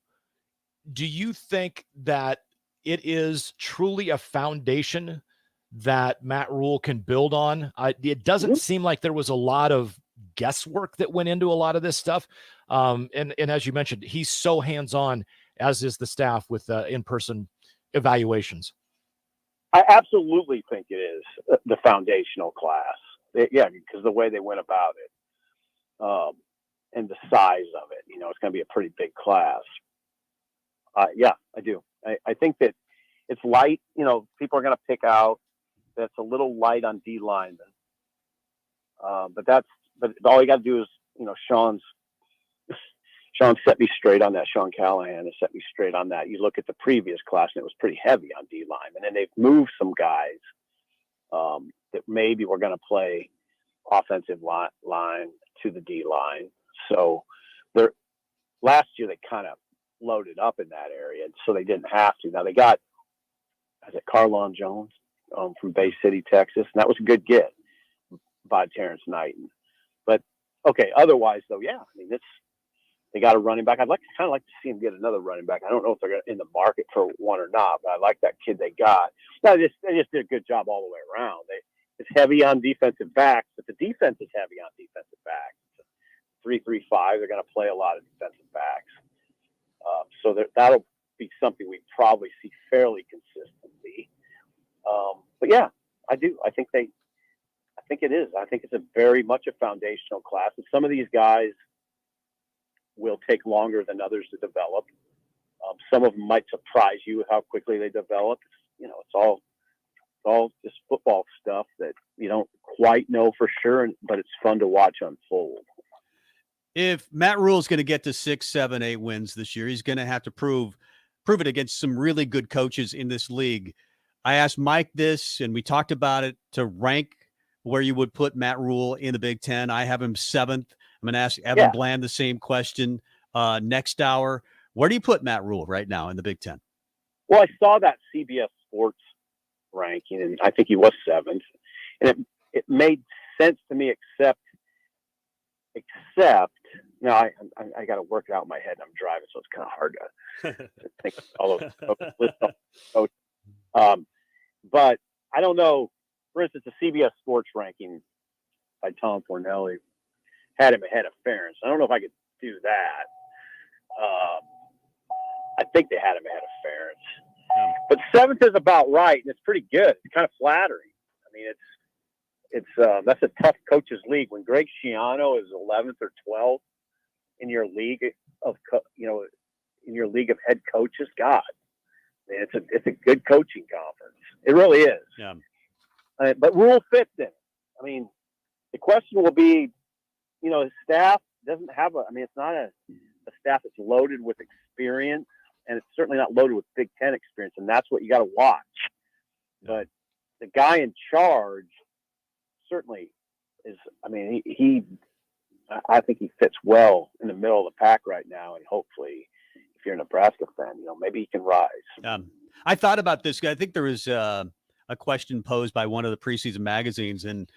do you think that it is truly a foundation that Matt Rule can build on? It doesn't seem like there was a lot of guesswork that went into a lot of this stuff. And as you mentioned, he's so hands-on, as is the staff with in-person evaluations. I absolutely think it is the foundational class. Yeah, because the way they went about it. And the size of it, it's going to be a pretty big class. Yeah, I do. I think that it's light. People are going to pick out that's a little light on D linemen. But all you got to do is, Sean set me straight on that. Sean Callahan has set me straight on that. You look at the previous class, and it was pretty heavy on D linemen, and they've moved some guys that maybe were going to play offensive line to the D line. So last year they kind of loaded up in that area, so they didn't have to. Now they got, Carlon Jones from Bay City, Texas, and that was a good get by Terrence Knighton. But okay, otherwise though, yeah, I mean they got a running back. I'd kind of like to see him get another running back. I don't know if they're in the market for one or not, but I like that kid they got. No, they just did a good job all the way around. It's heavy on defensive backs, but the defense is heavy on defensive backs. 3-3-5, they're going to play a lot of defensive backs. So that'll be something we probably see fairly consistently. But yeah, I do. I think it is. I think it's a very much a foundational class. And some of these guys will take longer than others to develop. Some of them might surprise you with how quickly they develop. It's all just football stuff that you don't quite know for sure, but it's fun to watch unfold. If Matt Rule is going to get to 6, 7, 8 wins this year, he's going to have to prove it against some really good coaches in this league. I asked Mike this, and we talked about it, to rank where you would put Matt Rule in the Big Ten. I have him 7th. I'm going to ask Evan Bland the same question next hour. Where do you put Matt Rule right now in the Big Ten? Well, I saw that CBS Sports ranking, and I think he was 7th. And it made sense to me, except now I got to work it out in my head. I'm driving, so it's kind of hard to think all of but I don't know. For instance, the CBS Sports ranking by Tom Fornelli had him ahead of Ferentz. I don't know if I could do that. I think they had him ahead of Ferentz. But 7th is about right, and it's pretty good. It's kind of flattering. I mean, it's that's a tough coaches league. When Greg Schiano is 11th or 12th in your league of in your league of head coaches, God, man, it's a good coaching conference. It really is. Yeah. But Rule fits in. I mean, the question will be, his staff doesn't have it's not a staff that's loaded with experience, and it's certainly not loaded with Big Ten experience, and that's what you got to watch. But the guy in charge certainly is. I mean, I think he fits well in the middle of the pack right now, and hopefully, if you're a Nebraska fan, maybe he can rise. I thought about this. I think there was a question posed by one of the preseason magazines, and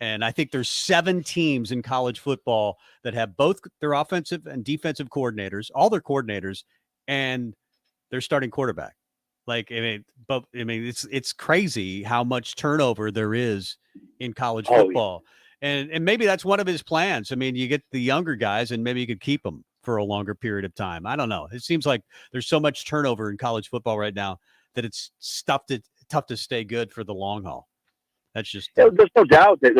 I think there's 7 teams in college football that have both their offensive and defensive coordinators, all their coordinators, and their starting quarterback. It's crazy how much turnover there is in college football. And maybe that's one of his plans. I mean, you get the younger guys and maybe you could keep them for a longer period of time. I don't know. It seems like there's so much turnover in college football right now that it's tough to stay good for the long haul. That's just there's no doubt that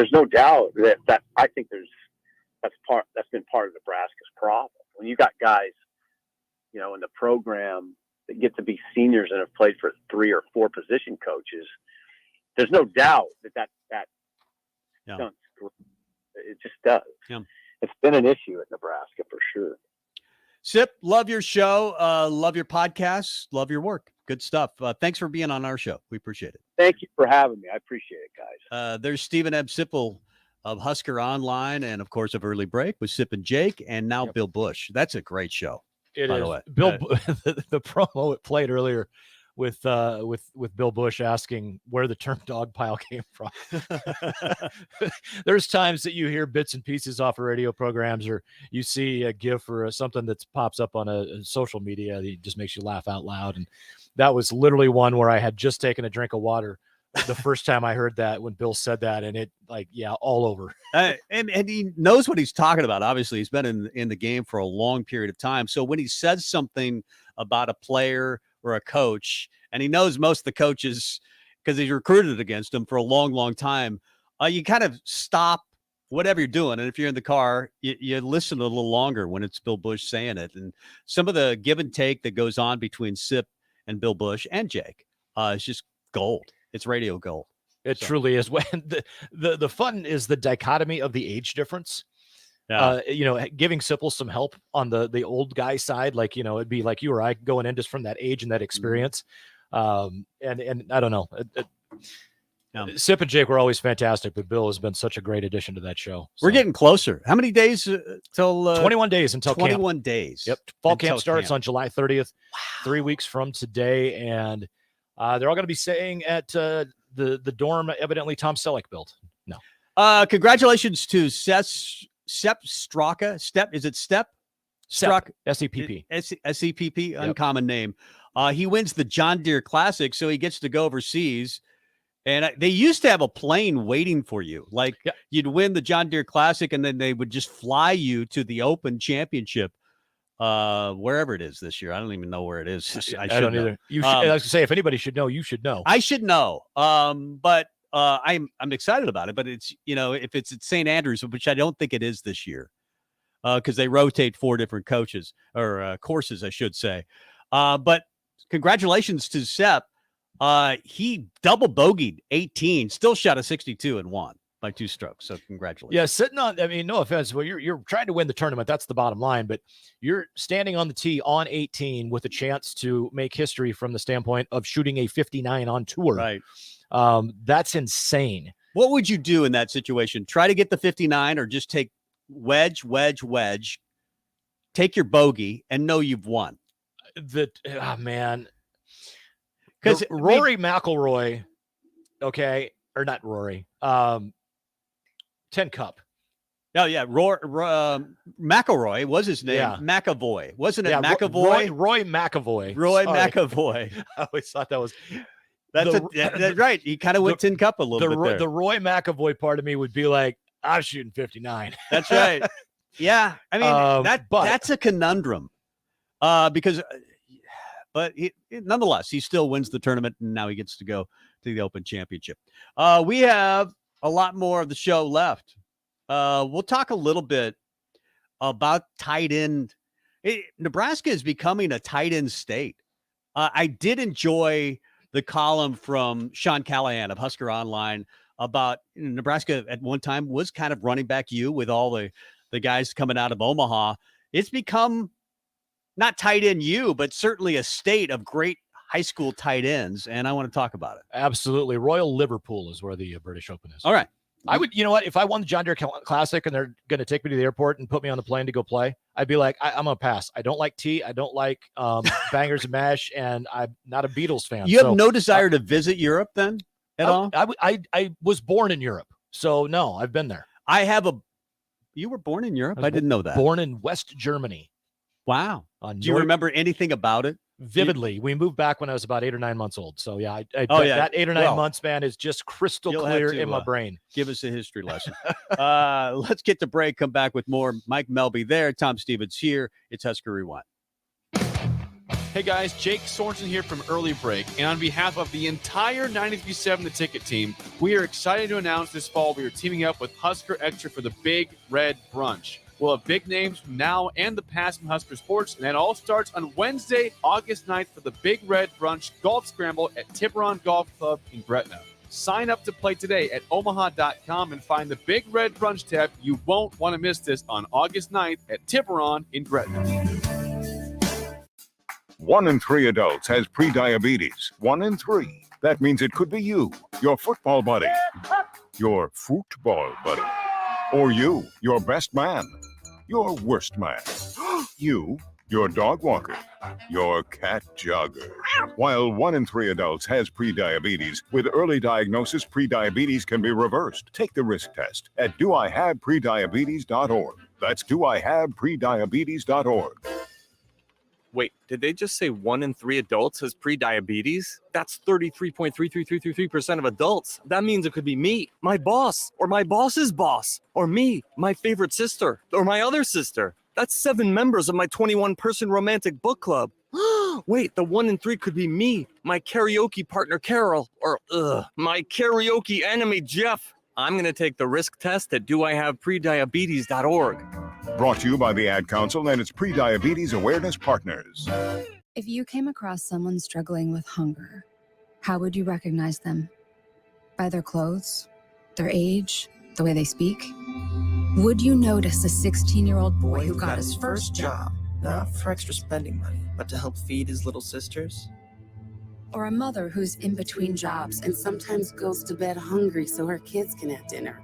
I think that's been part of Nebraska's problem. When you got guys, in the program that get to be seniors and have played for 3 or 4 position coaches, there's no doubt that stunts. It just does. Yeah. It's been an issue at Nebraska for sure. Sip, love your show. Love your podcast. Love your work. Good stuff. Thanks for being on our show. We appreciate it. Thank you for having me. I appreciate it, guys. There's Stephen M. Sipple of Husker Online and, of course, of Early Break with Sip and Jake, and now Bill Bush. That's a great show. It by is. The way. Bill, the promo it played earlier with Bill Bush asking where the term dog pile came from. There's times that you hear bits and pieces off of radio programs, or you see a GIF or something that pops up on a social media that just makes you laugh out loud. And that was literally one where I had just taken a drink of water the first time I heard that, when Bill said that, and it all over. And he knows what he's talking about. Obviously, he's been in the game for a long period of time. So when he says something about a player or a coach, and he knows most of the coaches because he's recruited against them for a long, long time, you kind of stop whatever you're doing. And if you're in the car, you listen a little longer when it's Bill Bush saying it. And some of the give and take that goes on between Sip and Bill Bush and Jake is just gold. It's radio gold. It truly is. When the fun is the dichotomy of the age difference. Yeah. Giving Sipple some help on the old guy side, it'd be like you or I going in just from that age and that experience. And I don't know. Sip and Jake were always fantastic, but Bill has been such a great addition to that show. We're getting closer. How many days till 21 days until 21 camp. days. Yep. Fall camp starts on July 30th, 3 weeks from today. And they're all going to be staying at the dorm evidently Tom Selleck built. No. Congratulations to Sepp Straka. Is it Step? Straka. S-E-P-P. S-E-P-P, yep. Uncommon name. He wins the John Deere Classic, so he gets to go overseas. And they used to have a plane waiting for you. You'd win the John Deere Classic, and then they would just fly you to the Open Championship, wherever it is this year. I don't even know where it is. I don't either. I was to say, if anybody should know, you should know. I should know. But I'm excited about it. But it's, if it's at St. Andrews, which I don't think it is this year, because they rotate 4 different coaches or courses, I should say. But congratulations to Sepp. He double bogeyed 18, still shot a 62 and won by 2 strokes. So congratulations. Yeah, sitting on, I mean, no offense. Well, you're trying to win the tournament. That's the bottom line. But you're standing on the tee on 18 with a chance to make history from the standpoint of shooting a 59 on tour. Right. That's insane. What would you do in that situation? Try to get the 59 or just take wedge, take your bogey and know you've won? Man. Because Rory McIlroy, okay, or not Rory, 10 Cup. Oh, yeah. McIlroy was his name. Yeah. McAvoy. Wasn't it McAvoy? Roy McAvoy. Roy Sorry. McAvoy. I always thought that was. That's right. He kind of went 10 Cup a little bit there. The Roy McAvoy part of me would be like, I'm shooting 59. That's right. Yeah. I mean, that's a conundrum. Because nonetheless, he still wins the tournament, and now he gets to go to the Open Championship. We have a lot more of the show left. We'll talk a little bit about tight end. Nebraska is becoming a tight end state. I did enjoy the column from Sean Callahan of Husker Online about Nebraska at one time was kind of running back U with all the guys coming out of Omaha. It's become not tight end U, but certainly a state of great high school tight ends, and I want to talk about it. Absolutely. Royal Liverpool is where the British Open is. All right. I would, you know what, if I won the John Deere Classic and they're going to take me to the airport and put me on the plane to go play, I'd be like, I'm going to pass. I don't like tea. I don't like bangers and mash, and I'm not a Beatles fan. You have no desire to visit Europe then at all? I was born in Europe, so no, I've been there. You were born in Europe? I didn't know that. Born in West Germany. Wow. Do you remember anything about it? Vividly. We moved back when I was about 8 or 9 months old. So yeah, that 8 or 9 months, man, is just crystal clear in my brain. Give us a history lesson. Let's get to break. Come back with more. Mike Melby there. Tom Stevens here. It's Husker Rewind. Hey guys, Jake Sorensen here from Early Break, and on behalf of the entire 93.7 The Ticket team, we are excited to announce this fall we are teaming up with Husker Extra for the Big Red Brunch. We'll have big names from now and the past from Husker Sports, and that all starts on Wednesday, August 9th for the Big Red Brunch Golf Scramble at Tiburon Golf Club in Gretna. Sign up to play today at omaha.com and find the Big Red Brunch tab. You won't want to miss this on August 9th at Tiburon in Gretna. 1 in 3 adults has prediabetes. 1 in 3. That means it could be you, your football buddy, your football buddy, or you, your best man, your worst man, you, your dog walker, your cat jogger. While 1 in 3 adults has prediabetes, with early diagnosis, prediabetes can be reversed. Take the risk test at doihaveprediabetes.org. That's doihaveprediabetes.org. Wait, did they just say 1 in 3 adults has prediabetes? That's 33.33333% of adults. That means it could be me, my boss, or my boss's boss, or me, my favorite sister, or my other sister. That's 7 members of my 21-person romantic book club. Wait, the 1 in 3 could be me, my karaoke partner Carol, or my karaoke enemy Jeff. I'm going to take the risk test at doihaveprediabetes.org. Brought to you by the Ad Council and its Prediabetes Awareness Partners. If you came across someone struggling with hunger, how would you recognize them? By their clothes, their age, the way they speak? Would you notice a 16-year-old boy who got his first job, not for extra spending money, but to help feed his little sisters? Or a mother who's in between jobs and sometimes goes to bed hungry so her kids can have dinner?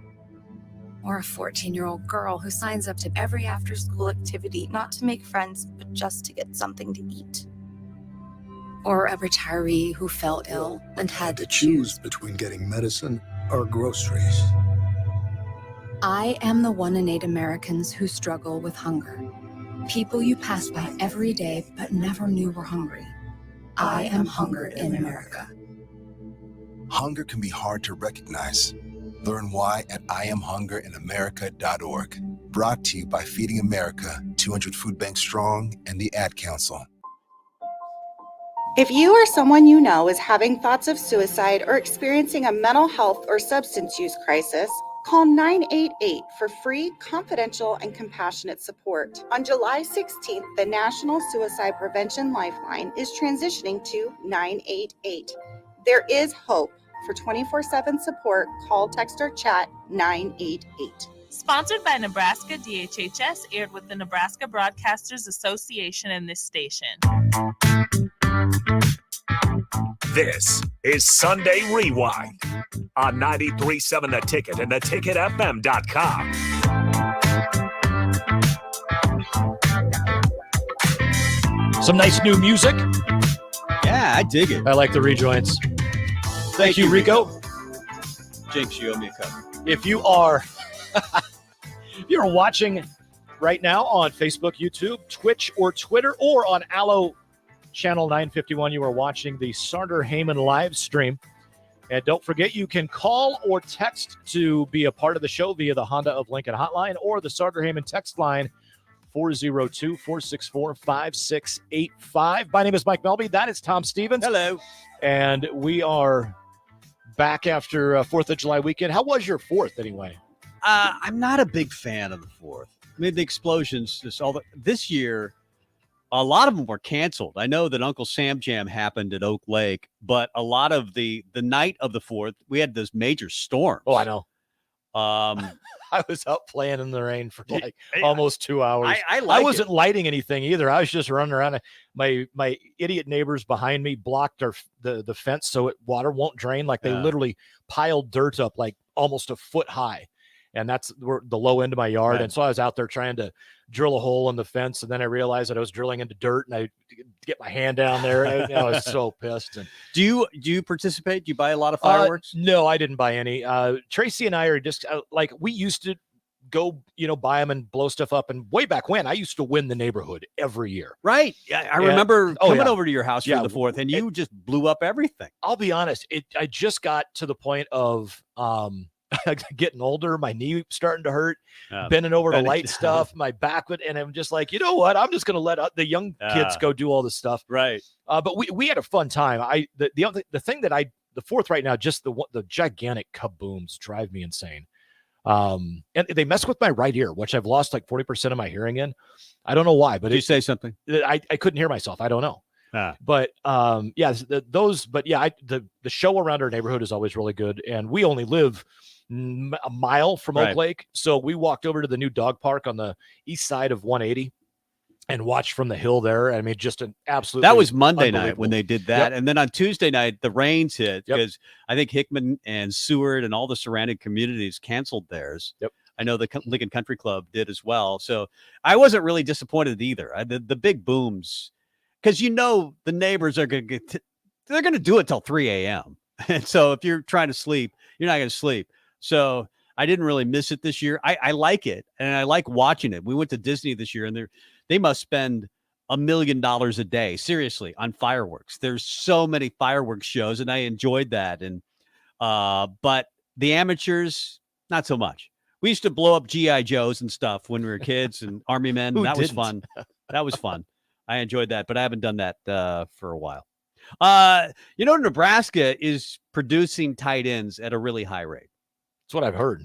Or a 14-year-old girl who signs up to every after-school activity, not to make friends, but just to get something to eat? Or a retiree who fell ill and had to choose between getting medicine or groceries. I am the 1 in 8 Americans who struggle with hunger. People you pass by every day but never knew were hungry. I am hunger in America. Hunger can be hard to recognize. Learn why at IamHungerInAmerica.org. Brought to you by Feeding America, 200 Food Banks Strong, and the Ad Council. If you or someone you know is having thoughts of suicide or experiencing a mental health or substance use crisis, call 988 for free, confidential, and compassionate support. On July 16th, the National Suicide Prevention Lifeline is transitioning to 988. There is hope. For 24/7 support, call, text, or chat 988. Sponsored by Nebraska DHHS, aired with the Nebraska Broadcasters Association and this station. This is Sunday Rewind on 93.7 The Ticket and theticketfm.com. Some nice new music. Yeah, I dig it. I like the rejoins. Thank you, Rico. Jinx, you owe me a cup. If you are watching right now on Facebook, YouTube, Twitch, or Twitter, or on Allo Channel 951, you are watching the Sartor Heyman live stream. And don't forget, you can call or text to be a part of the show via the Honda of Lincoln hotline or the Sartor Heyman text line, 402-464-5685. My name is Mike Melby. That is Tom Stevens. Hello. And we are back after 4th of July weekend. How was your 4th anyway? I'm not a big fan of the 4th. I mean, the explosions, this year, a lot of them were canceled. I know that Uncle Sam Jam happened at Oak Lake, but a lot of the night of the 4th, we had those major storms. Oh, I know. I was out playing in the rain for like almost 2 hours. I wasn't lighting anything either. I was just running around. My idiot neighbors behind me blocked the fence so water won't drain. Like they literally piled dirt up like almost a foot high. And that's the low end of my yard. Right. And so I was out there trying to drill a hole in the fence. And then I realized that I was drilling into dirt and I get my hand down there. I was so pissed. And Do you participate? Do you buy a lot of fireworks? No, I didn't buy any. Tracy and I are just like, we used to go, buy them and blow stuff up. And way back when, I used to win the neighborhood every year. Right. I remember coming over to your house for the 4th, and you just blew up everything. I'll be honest. I just got to the point of getting older, my knee starting to hurt, bending over to light stuff, my back would, and I'm just like, you know what? I'm just going to let the young kids go do all this stuff. Right. But we had a fun time. The thing that the 4th right now, just the gigantic kabooms drive me insane. And they mess with my right ear, which I've lost like 40% of my hearing in. I don't know why, but Did you say something? I couldn't hear myself. I don't know. But the show around our neighborhood is always really good. And we only live a mile from Oak Lake. So we walked over to the new dog park on the east side of 180 and watched from the hill there. I mean, just an absolute. That was Monday night when they did that. Yep. And then on Tuesday night, the rains hit because I think Hickman and Seward and all the surrounding communities canceled theirs. Yep. I know the Lincoln Country Club did as well. So I wasn't really disappointed either. The big booms, because the neighbors are going to they're going to do it till 3 a.m. And so if you're trying to sleep, you're not going to sleep. So I didn't really miss it this year. I like it, and I like watching it. We went to Disney this year, and they must spend $1 million a day, seriously, on fireworks. There's so many fireworks shows, and I enjoyed that. And but the amateurs, not so much. We used to blow up G.I. Joes and stuff when we were kids and Army men. Who That was didn't? fun. That was fun. I enjoyed that, but I haven't done that for a while. Nebraska is producing tight ends at a really high rate. That's what I've heard.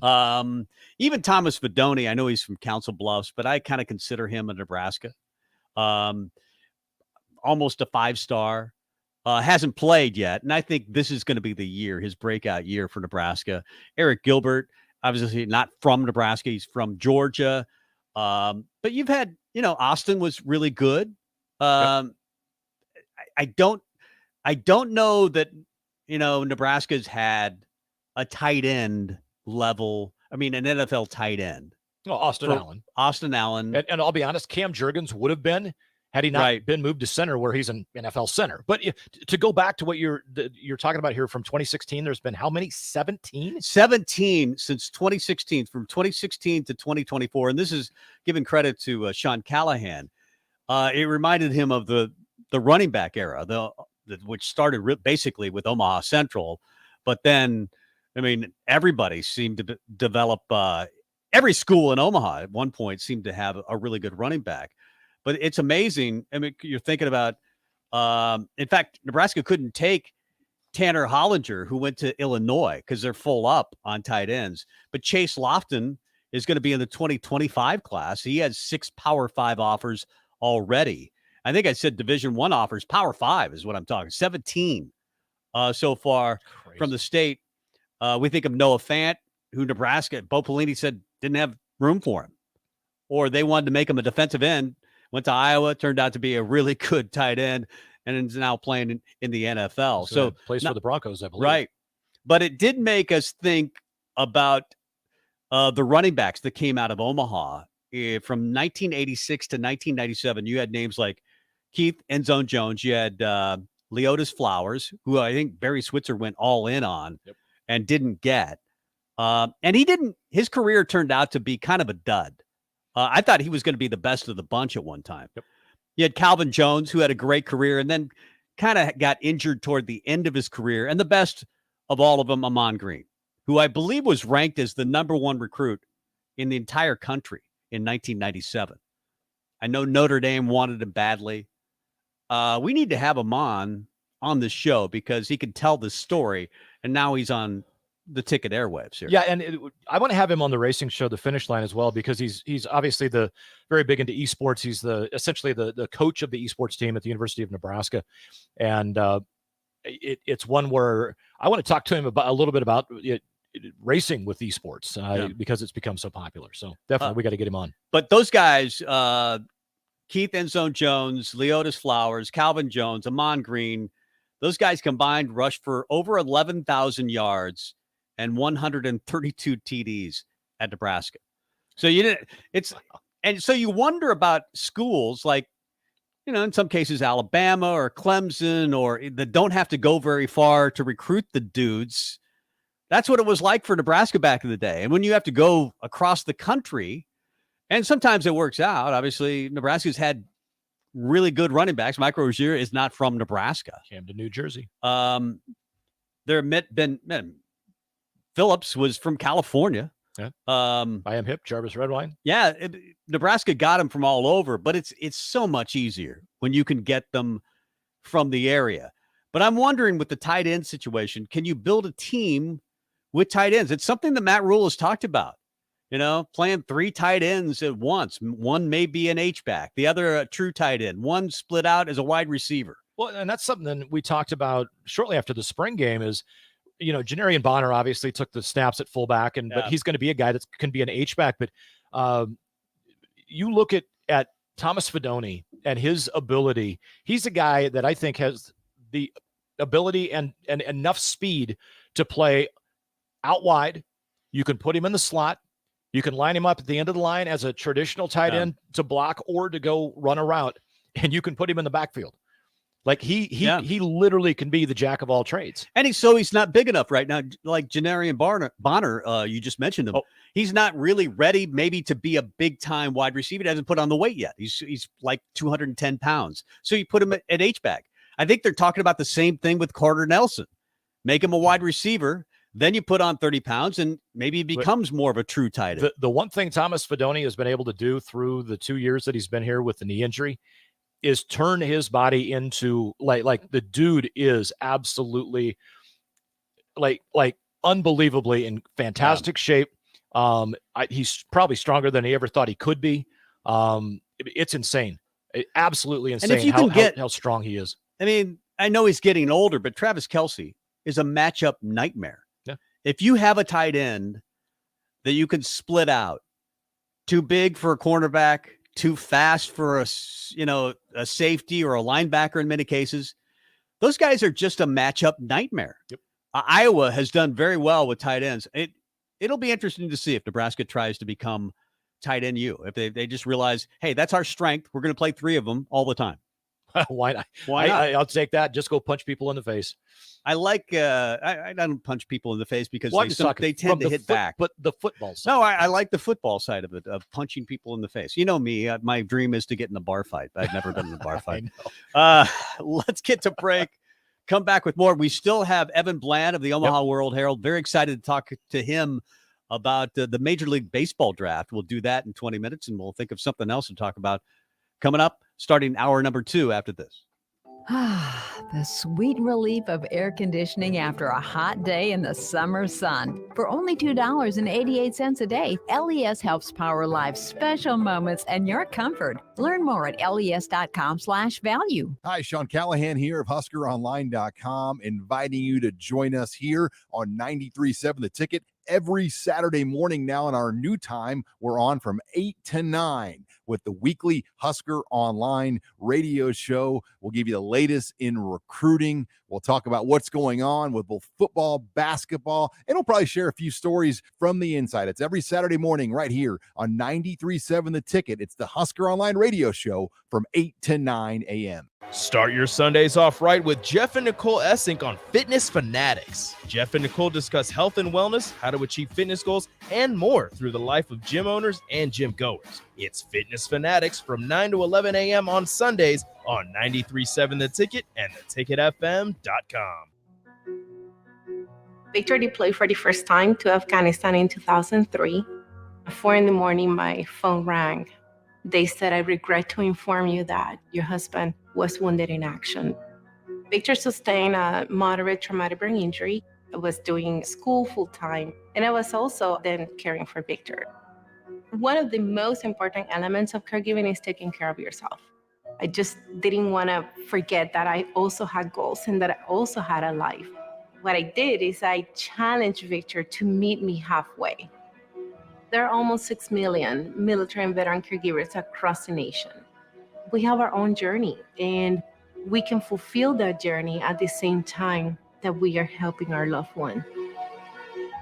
Even Thomas Fedoni, I know he's from Council Bluffs, but I kind of consider him a Nebraska. Almost a 5-star. Hasn't played yet, and I think this is going to be the year, his breakout year for Nebraska. Eric Gilbert, obviously not from Nebraska. He's from Georgia. But you've had, Austin was really good. I don't know that, Nebraska's had a tight end level. I mean, an NFL tight end. Oh, Austin Allen. And I'll be honest, Cam Jurgens would have been had he not been moved to center where he's an NFL center. But to go back to what you're talking about here from 2016, there's been how many? 17? 17 since 2016, from 2016 to 2024. And this is giving credit to Sean Callahan. It reminded him of the running back era, which started basically with Omaha Central. But then, I mean, everybody seemed to develop every school in Omaha at one point seemed to have a really good running back. But it's amazing. I mean, you're thinking about, in fact, Nebraska couldn't take Tanner Hollinger, who went to Illinois, because they're full up on tight ends. But Chase Lofton is going to be in the 2025 class. He has 6 Power 5 offers already. I think I said Division I offers. Power 5 is what I'm talking. 17 so far from the state. We think of Noah Fant, who Nebraska, Bo Pelini said didn't have room for him. Or they wanted to make him a defensive end, went to Iowa, turned out to be a really good tight end, and is now playing in the NFL. So plays for the Broncos, I believe. Right. But it did make us think about the running backs that came out of Omaha. From 1986 to 1997, you had names like Keith Endzone Jones. You had Leotis Flowers, who I think Barry Switzer went all in on and didn't get. And his career turned out to be kind of a dud. I thought he was going to be the best of the bunch at one time. You had Calvin Jones, who had a great career and then kind of got injured toward the end of his career. And the best of all of them, Amon Green, who I believe was ranked as the #1 recruit in the entire country in 1997. I know Notre Dame wanted him badly. We need to have Amon on the show because he can tell this story, and now he's on the ticket airwaves here. Yeah, and I want to have him on the racing show, The Finish Line, as well, because he's obviously very big into esports. He's essentially the coach of the esports team at the University of Nebraska, and it's one where I want to talk to him about a little bit about racing with esports because it's become so popular. So definitely we got to get him on. But those guys, Keith Endzone Jones, Leotis Flowers, Calvin Jones, Amon Green, those guys combined rushed for over 11,000 yards and 132 TDs at Nebraska. So so you wonder about schools like, in some cases, Alabama or Clemson, or that don't have to go very far to recruit the dudes. That's what it was like for Nebraska back in the day. And when you have to go across the country, and sometimes it works out. Obviously, Nebraska's had really good running backs. Mike Rozier is not from Nebraska. Came to New Jersey. Phillips was from California. Yeah. I am hip. Jarvis Redwine. Yeah, Nebraska got him from all over, but it's so much easier when you can get them from the area. But I'm wondering with the tight end situation, can you build a team with tight ends? It's something that Matt Rule has talked about. Playing 3 tight ends at once. One may be an H-back, the other a true tight end. One split out as a wide receiver. Well, and that's something that we talked about shortly after the spring game is, Janarian Bonner obviously took the snaps at fullback, but he's going to be a guy that can be an H-back. But you look at Thomas Fidone and his ability. He's a guy that I think has the ability and enough speed to play out wide. You can put him in the slot. You can line him up at the end of the line as a traditional tight end to block or to go run a route, and you can put him in the backfield. Like he literally can be the jack of all trades. And he's not big enough right now. Like Janarian Bonner, you just mentioned him. He's not really ready maybe to be a big time wide receiver. He hasn't put on the weight yet. He's like 210 pounds. So you put him at H-back. I think they're talking about the same thing with Carter Nelson. Make him a wide receiver. Then you put on 30 pounds and maybe he becomes more of a true tight end. The one thing Thomas Fidone has been able to do through the 2 years that he's been here with the knee injury is turn his body into like the dude is absolutely like unbelievably in fantastic shape. He's probably stronger than he ever thought he could be. It's insane. Absolutely insane. And if you can get how strong he is. I mean, I know he's getting older, but Travis Kelce is a matchup nightmare. Yeah. If you have a tight end that you can split out, too big for a cornerback, too fast for a safety or a linebacker in many cases, those guys are just a matchup nightmare. Yep. Iowa has done very well with tight ends. It'll be interesting to see if Nebraska tries to become tight end U. If they just realize, hey, that's our strength. We're going to play 3 of them all the time. Why not? Why not? I'll take that. Just go punch people in the face. I like. I don't punch people in the face because they tend from to hit back. But the football side. No, I like the football side of it, of punching people in the face. You know me. My dream is to get in a bar fight. I've never been in a bar fight. Let's get to break. Come back with more. We still have Evan Bland of the Omaha World Herald. Very excited to talk to him about the Major League Baseball draft. We'll do that in 20 minutes, and we'll think of something else to talk about coming up, starting hour number 2 after this. The sweet relief of air conditioning after a hot day in the summer sun. For only $2.88 a day, LES helps power life's special moments and your comfort. Learn more at les.com/value. Hi, Sean Callahan here of HuskerOnline.com, inviting you to join us here on 93.7 The Ticket every Saturday morning now in our new time. We're on from 8 to 9 with the weekly Husker Online radio show. We'll give you the latest in recruiting. We'll talk about what's going on with both football, basketball, and we'll probably share a few stories from the inside. It's every Saturday morning right here on 93.7 The Ticket. It's the Husker Online radio show from 8 to 9 a.m. Start your Sundays off right with Jeff and Nicole Essink on Fitness Fanatics. Jeff and Nicole discuss health and wellness, how to achieve fitness goals, and more through the life of gym owners and gym goers. It's Fitness Fanatics from 9 to 11 a.m. on Sundays on 93.7 The Ticket and theticketfm.com. Victor deployed for the first time to Afghanistan in 2003. At 4 a.m, my phone rang. They said, "I regret to inform you that your husband was wounded in action." Victor sustained a moderate traumatic brain injury. I was doing school full-time, and I was also then caring for Victor. One of the most important elements of caregiving is taking care of yourself. I just didn't want to forget that I also had goals and that I also had a life. What I did is I challenged Victor to meet me halfway. There are almost 6 million military and veteran caregivers across the nation. We have our own journey, and we can fulfill that journey at the same time that we are helping our loved one.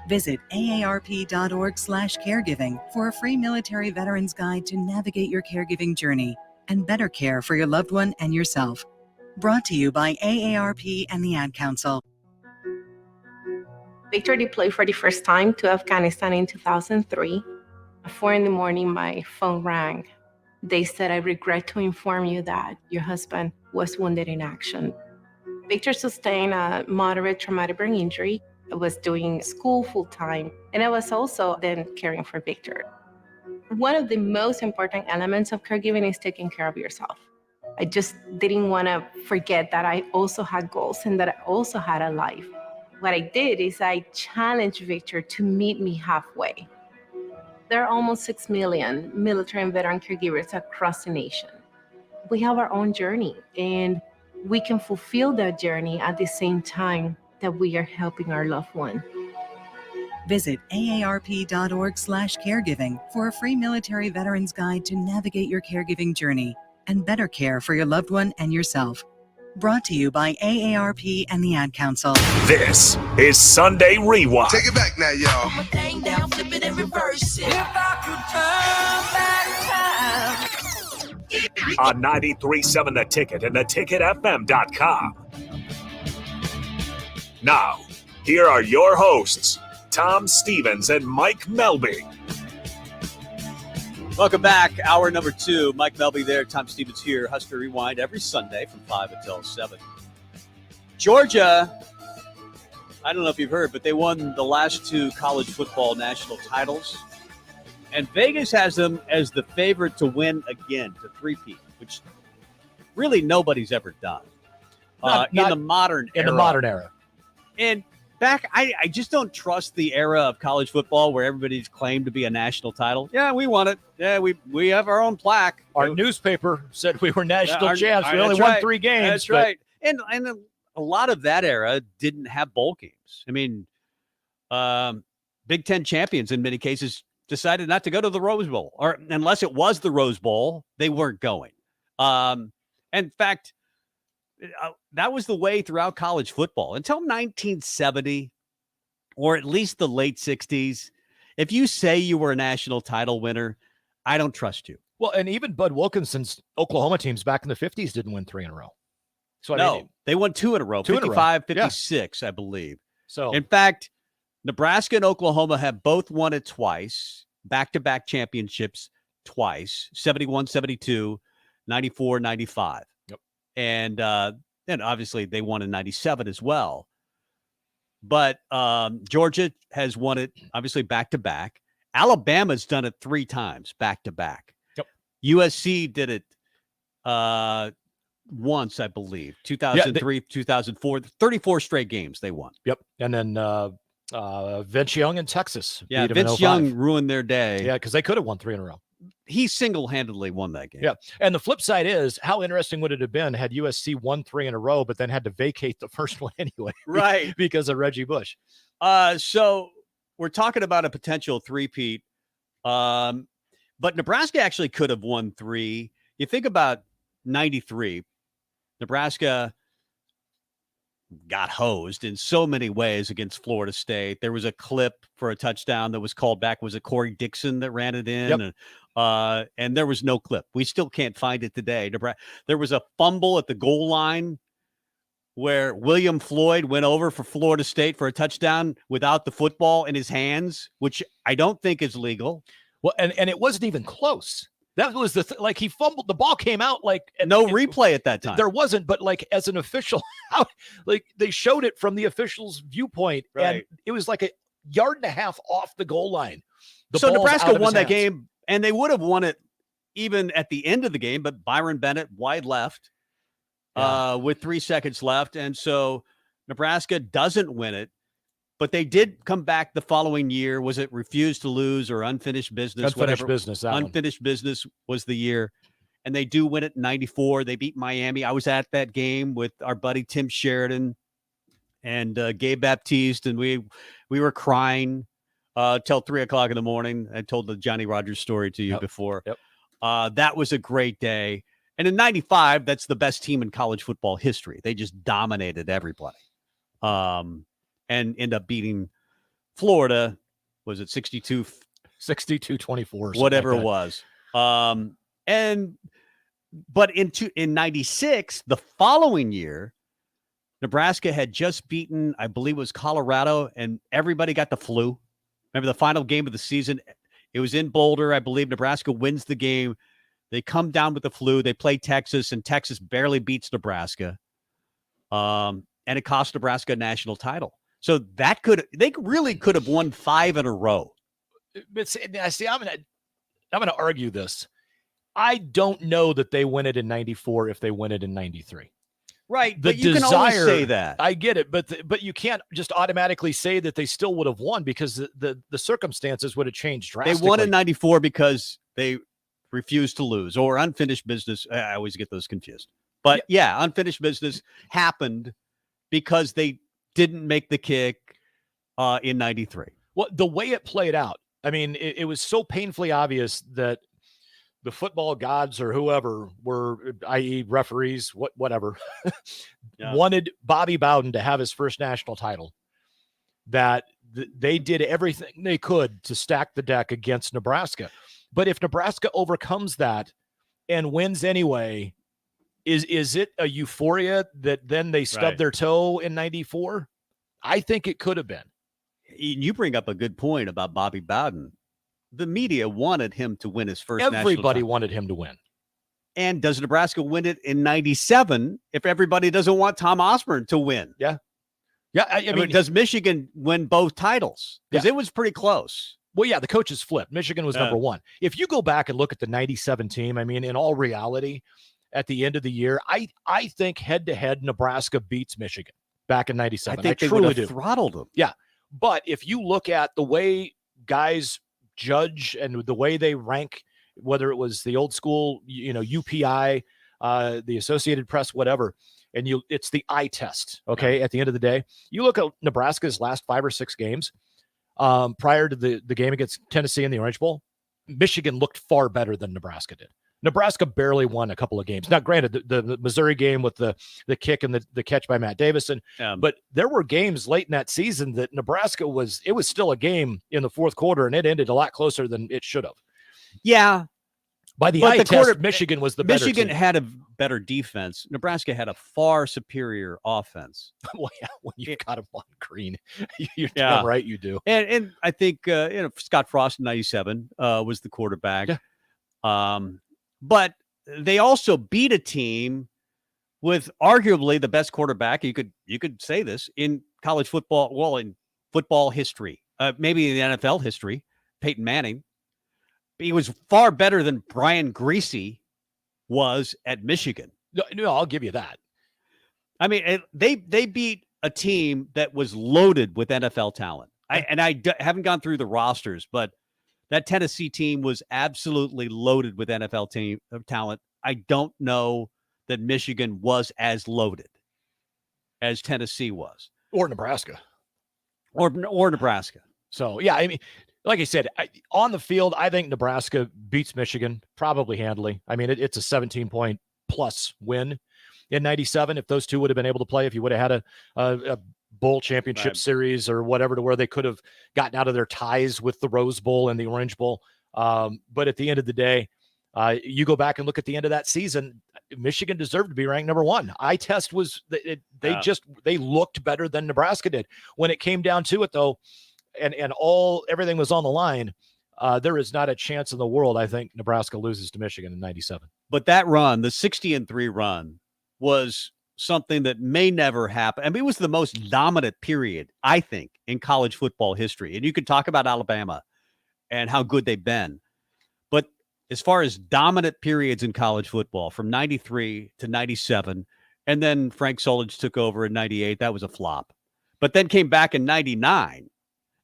Visit aarp.org/caregiving for a free military veterans guide to navigate your caregiving journey and better care for your loved one and yourself. Brought to you by AARP and the Ad Council. Victor deployed for the first time to Afghanistan in 2003. At 4 a.m, my phone rang. They said, "I regret to inform you that your husband was wounded in action." Victor sustained a moderate traumatic brain injury. I was doing school full-time, and I was also then caring for Victor. One of the most important elements of caregiving is taking care of yourself. I just didn't want to forget that I also had goals and that I also had a life. What I did is I challenged Victor to meet me halfway. There are almost 6 million military and veteran caregivers across the nation. We have our own journey, and we can fulfill that journey at the same time that we are helping our loved one. Visit aarp.org/caregiving for a free military veterans guide to navigate your caregiving journey and better care for your loved one and yourself. Brought to you by AARP and the Ad Council. This is Sunday Rewind. Take it back now, y'all. On 93.7 The Ticket and theticketfm.com. Now, here are your hosts, Tom Stevens and Mike Melby. Welcome back. Hour number 2. Mike Melby there. Tom Stevens here. Husker Rewind every Sunday from 5 until 7. Georgia, I don't know if you've heard, but they won the last 2 college football national titles. And Vegas has them as the favorite to win again, to three-peat, which really nobody's ever done in the modern era. And back, I just don't trust the era of college football where everybody's claimed to be a national title. Yeah, we won it. Yeah, we have our own plaque. Our newspaper said we were national champs. We only won 3 games. That's right. And a lot of that era didn't have bowl games. I mean, Big Ten champions in many cases decided not to go to the Rose Bowl, or unless it was the Rose Bowl, they weren't going. In fact, that was the way throughout college football until 1970, or at least the late 60s. If you say you were a national title winner, I don't trust you. Well, and even Bud Wilkinson's Oklahoma teams back in the 50s didn't win 3 in a row. So no, they won 2 in a row, 55, 56, I believe. So, in fact, Nebraska and Oklahoma have both won it twice, back-to-back championships twice, 71, 72, 94, 95. Yep. And obviously they won in 97 as well. But Georgia has won it, obviously, back-to-back. Alabama's done it 3 times back-to-back. Yep. USC did it once, I believe. 2003, 2004, 34 straight games they won. Yep. And then Vince Young in Texas. Yeah, beat 'em in Vince 05. Young ruined their day. Yeah, because they could have won 3 in a row. He single-handedly won that game. Yeah. And the flip side is, how interesting would it have been had USC won 3 in a row, but then had to vacate the first one anyway? Right. Because of Reggie Bush. So we're talking about a potential three-peat. But Nebraska actually could have won 3. You think about 93, Nebraska got hosed in so many ways against Florida State. There was a clip for a touchdown that was called back. Was it Corey Dixon that ran it in? Yep. And there was no clip. We still can't find it today. There was a fumble at the goal line where William Floyd went over for Florida State for a touchdown without the football in his hands, which I don't think is legal. Well, and it wasn't even close. That was the like he fumbled. The ball came out like no replay at that time. There wasn't, but like as an official, like they showed it from the official's viewpoint, and it was like a yard and a half off the goal line. So Nebraska won that game, and they would have won it even at the end of the game, but Byron Bennett wide left with 3 seconds left, and so Nebraska doesn't win it. But they did come back the following year. Was it refused to lose or unfinished business? Unfinished business. Unfinished business was the year. And they do win it in 94. They beat Miami. I was at that game with our buddy Tim Sheridan and Gabe Baptiste. And we were crying till 3 o'clock in the morning. I told the Johnny Rogers story to you before. Yep. That was a great day. And in 95, that's the best team in college football history. They just dominated everybody. And end up beating Florida. Was it 62-24, whatever like it was. But in 96, the following year, Nebraska had just beaten, I believe it was Colorado, and everybody got the flu. Remember the final game of the season? It was in Boulder. I believe Nebraska wins the game. They come down with the flu. They play Texas, and Texas barely beats Nebraska. And it cost Nebraska a national title. So they really could have won 5 in a row. But see, I'm gonna argue this. I don't know that they win it in 94 if they win it in 93. Right, but you can always say that. I get it, but you can't just automatically say that they still would have won because the circumstances would have changed drastically. They won in 94 because they refused to lose, or unfinished business. I always get those confused. But yeah, unfinished business happened because they didn't make the kick in 93. Well, the way it played out, I mean, it was so painfully obvious that the football gods or whoever were, i.e. referees, whatever, wanted Bobby Bowden to have his first national title, that they did everything they could to stack the deck against Nebraska. But if Nebraska overcomes that and wins anyway, is it a euphoria that then they stubbed their toe in 94? I think it could have been. You bring up a good point about Bobby Bowden. The media wanted him to win his first national title. Everybody wanted him to win. And does Nebraska win it in 97 if everybody doesn't want Tom Osborne to win? Yeah. Yeah. I mean, does Michigan win both titles? Because it was pretty close. Well, yeah, the coaches flipped. Michigan was number one. If you go back and look at the 97 team, I mean, in all reality, at the end of the year, I think head-to-head Nebraska beats Michigan back in 97. I think they truly would have do. throttled them. Yeah. But if you look at the way guys judge and the way they rank, whether it was the old school, UPI, the Associated Press, whatever, and it's the eye test, okay, at the end of the day. You look at Nebraska's last 5 or 6 games prior to the game against Tennessee in the Orange Bowl, Michigan looked far better than Nebraska did. Nebraska barely won a couple of games. Now, granted, the Missouri game with the kick and the catch by Matt Davison, but there were games late in that season that Nebraska was still a game in the fourth quarter, and it ended a lot closer than it should have. Yeah. By the eye test, Michigan was the better Michigan team. had a better defense. Nebraska had a far superior offense. Well, yeah, when you've got them on green, you're damn right you do. And I think Scott Frost in 97 was the quarterback. Yeah. But they also beat a team with arguably the best quarterback. You could say this in college football, well, in football history, maybe in the NFL history, Peyton Manning. He was far better than Brian Griese was at Michigan. No, I'll give you that. I mean, they beat a team that was loaded with NFL talent. I haven't gone through the rosters, but that Tennessee team was absolutely loaded with NFL talent. I don't know that Michigan was as loaded as Tennessee was. Or Nebraska. Or Nebraska. So, yeah, I mean, like I said, on the field, I think Nebraska beats Michigan probably handily. I mean, it's a 17-point plus win in 97 if those two would have been able to play, if you would have had a bowl championship series or whatever, to where they could have gotten out of their ties with the Rose Bowl and the Orange Bowl. But at the end of the day, you go back and look at the end of that season, Michigan deserved to be ranked number one. Eye test was they looked better than Nebraska did. When it came down to it, though, and everything was on the line, there is not a chance in the world, I think, Nebraska loses to Michigan in 97. But that run, the 60-3 run, was something that may never happen. I mean, it was the most dominant period, I think, in college football history. And you could talk about Alabama and how good they've been. But as far as dominant periods in college football, from 93 to 97, and then Frank Solich took over in 98, that was a flop. But then came back in 99.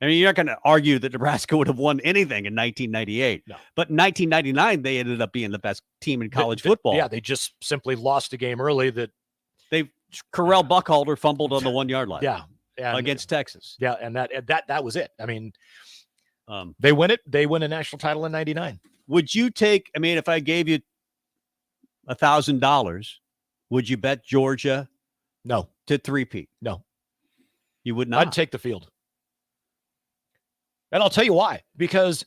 I mean, you're not going to argue that Nebraska would have won anything in 1998. No. But in 1999, they ended up being the best team in college football. Yeah, they just simply lost a game early that Correll Buckhalter fumbled on the 1-yard line. Yeah, against Texas. Yeah, and that was it. I mean, they win it. They win a national title in 99. Would you take? I mean, if I gave you $1,000, would you bet Georgia? No. To three-peat? No. You would not? I'd take the field. And I'll tell you why. Because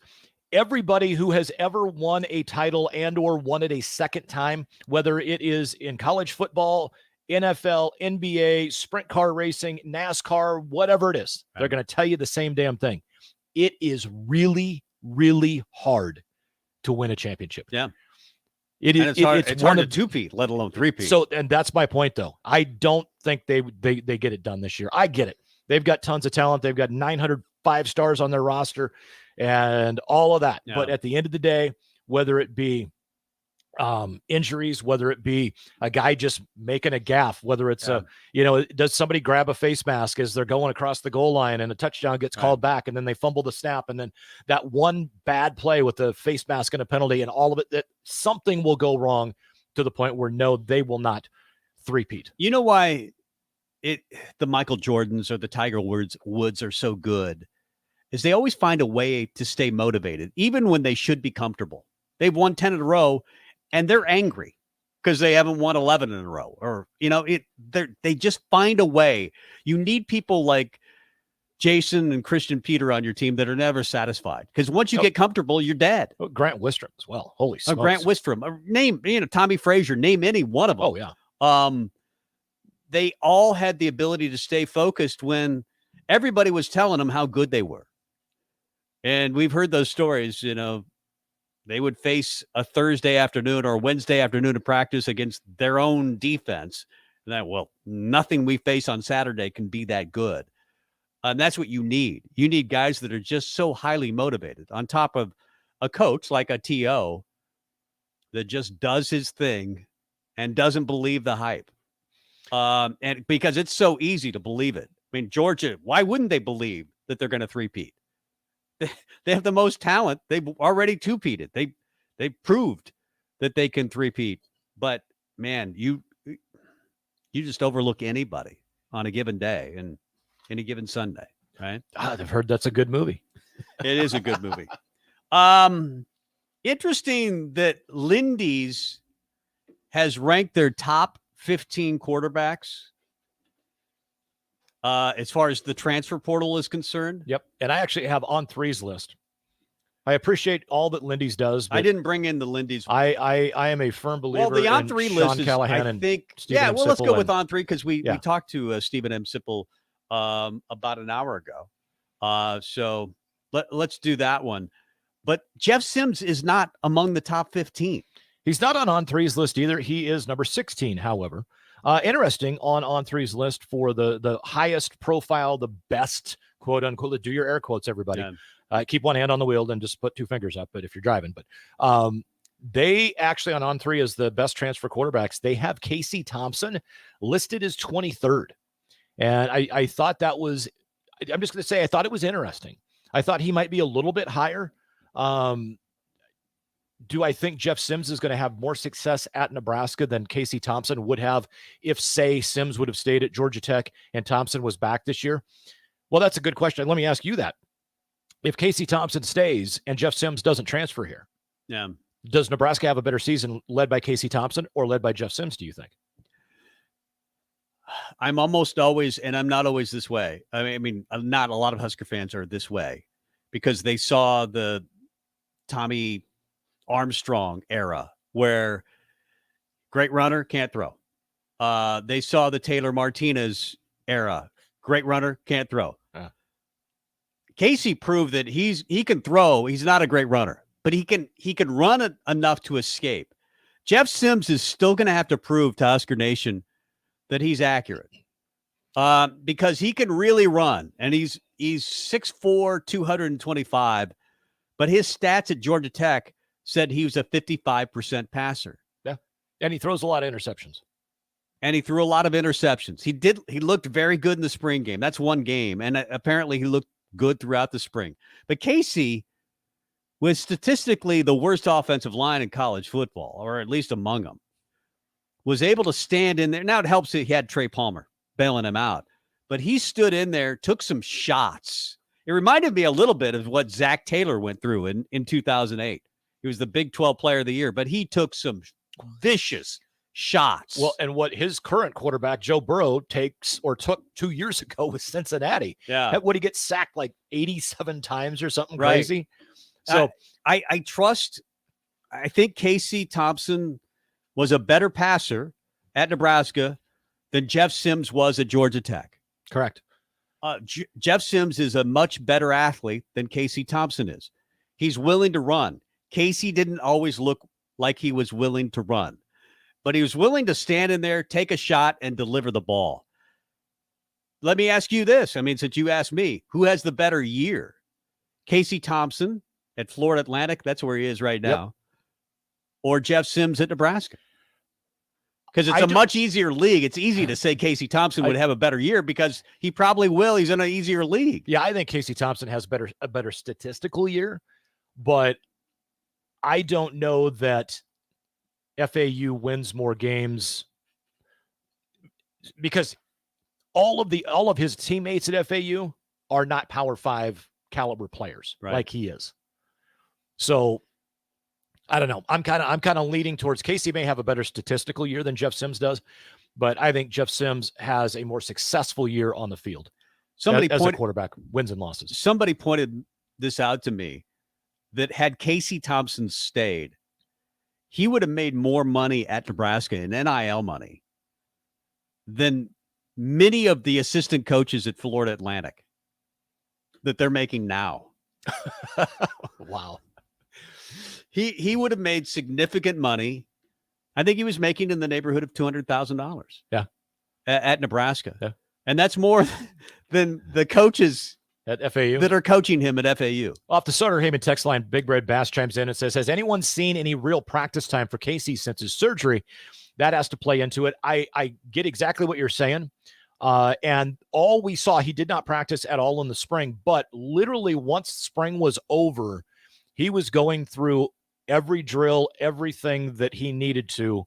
everybody who has ever won a title and or won it a second time, whether it is in college football, NFL, NBA, sprint car racing, NASCAR, whatever it is, they're going to tell you the same damn thing. It is really, really hard to win a championship. Yeah. It's hard one to two-peat, let alone three-peat. So, and that's my point, though. I don't think they get it done this year. I get it. They've got tons of talent. They've got 900 5-stars on their roster and all of that. Yeah. But at the end of the day, whether it be injuries, whether it be a guy just making a gaffe, whether it's does somebody grab a face mask as they're going across the goal line and a touchdown gets called back and then they fumble the snap, and then that one bad play with the face mask and a penalty and all of it, that something will go wrong to the point where no, they will not three-peat. You know why the Michael Jordans or the Tiger Woods are so good is they always find a way to stay motivated, even when they should be comfortable. They've won 10 in a row and they're angry because they haven't won 11 in a row, or, they just find a way. You need people like Jason and Christian Peter on your team that are never satisfied, because once you get comfortable, you're dead. Oh, Grant Wistrom as well. Holy smokes. Grant Wistrom, name, Tommy Frazier, name any one of them. Oh yeah. They all had the ability to stay focused when everybody was telling them how good they were. And we've heard those stories, they would face a Thursday afternoon or Wednesday afternoon of practice against their own defense. And that, nothing we face on Saturday can be that good. And that's what you need. You need guys that are just so highly motivated, on top of a coach like a TO that just does his thing and doesn't believe the hype. And because it's so easy to believe it. I mean, Georgia, why wouldn't they believe that they're going to three-peat? They have the most talent. They've already two-peated. They proved that they can three-peat. But man, you just overlook anybody on a given day and any given Sunday, right? I've heard that's a good movie. It is a good movie. Interesting that Lindy's has ranked their top 15 quarterbacks as far as the transfer portal is concerned. Yep. And I actually have on three's list. I appreciate all that Lindy's does. I didn't bring in the Lindy's. I am a firm believer the on in three Sean list is, Callahan I think, and Stephen M. let's go Sipple with on three, because we talked to Stephen M. Sipple about an hour ago. So let's do that one. But Jeff Sims is not among the top 15. He's not on three's list either. He is number 16, however. Interesting on three's list for the highest profile, the best, quote unquote. Do your air quotes, everybody. Yeah. Keep one hand on the wheel and just put two fingers up. But if you're driving, They actually on three as the best transfer quarterbacks, they have Casey Thompson listed as 23rd. And I thought that was, I'm just going to say, I thought it was interesting. I thought he might be a little bit higher. Do I think Jeff Sims is going to have more success at Nebraska than Casey Thompson would have if, say, Sims would have stayed at Georgia Tech and Thompson was back this year? Well, that's a good question. Let me ask you that. If Casey Thompson stays and Jeff Sims doesn't transfer here, does Nebraska have a better season led by Casey Thompson or led by Jeff Sims, do you think? I'm almost always, and I'm not always this way. I mean, not a lot of Husker fans are this way because they saw the Tommy Armstrong era where great runner, can't throw. They saw the Taylor Martinez era. Great runner, can't throw. Casey proved that he can throw. He's not a great runner, but he can run enough to escape. Jeff Sims is still going to have to prove to Husker Nation that he's accurate because he can really run, and he's 6'4", 225, but his stats at Georgia Tech said he was a 55% passer. Yeah, and he throws a lot of interceptions. And he threw a lot of interceptions. He looked very good in the spring game. That's one game, and apparently he looked good throughout the spring. But Casey was statistically the worst offensive line in college football, or at least among them, was able to stand in there. Now it helps that he had Trey Palmer bailing him out, but he stood in there, took some shots. It reminded me a little bit of what Zach Taylor went through in 2008. He was the Big 12 Player of the Year, but he took some vicious shots. Well, and what his current quarterback, Joe Burrow, took 2 years ago with Cincinnati. Yeah. Would he get sacked like 87 times or something crazy? So I think Casey Thompson was a better passer at Nebraska than Jeff Sims was at Georgia Tech. Correct. Jeff Sims is a much better athlete than Casey Thompson is. He's willing to run. Casey didn't always look like he was willing to run, but he was willing to stand in there, take a shot, and deliver the ball. Let me ask you this. I mean, since you asked me, who has the better year? Casey Thompson at Florida Atlantic, that's where he is right now, or Jeff Sims at Nebraska? Because it's a much easier league. It's easy to say Casey Thompson would have a better year because he probably will. He's in an easier league. Yeah, I think Casey Thompson has a better statistical year, but I don't know that FAU wins more games because all of his teammates at FAU are not Power 5 caliber players like he is. So I don't know. I'm kind of leaning towards Casey may have a better statistical year than Jeff Sims does, but I think Jeff Sims has a more successful year on the field. As a quarterback, wins and losses. Somebody pointed this out to me that had Casey Thompson stayed, he would have made more money at Nebraska in NIL money than many of the assistant coaches at Florida Atlantic that they're making now. Wow. He would have made significant money. I think he was making in the neighborhood of $200,000. Yeah. At Nebraska. Yeah. And that's more than the coaches at FAU that are coaching him at FAU. Off the Sutter Heyman text line, Big Red Bass chimes in and says, has anyone seen any real practice time for Casey since his surgery? That has to play into it. I get exactly what you're saying. And all we saw, he did not practice at all in the spring, but literally once spring was over, he was going through every drill, everything that he needed to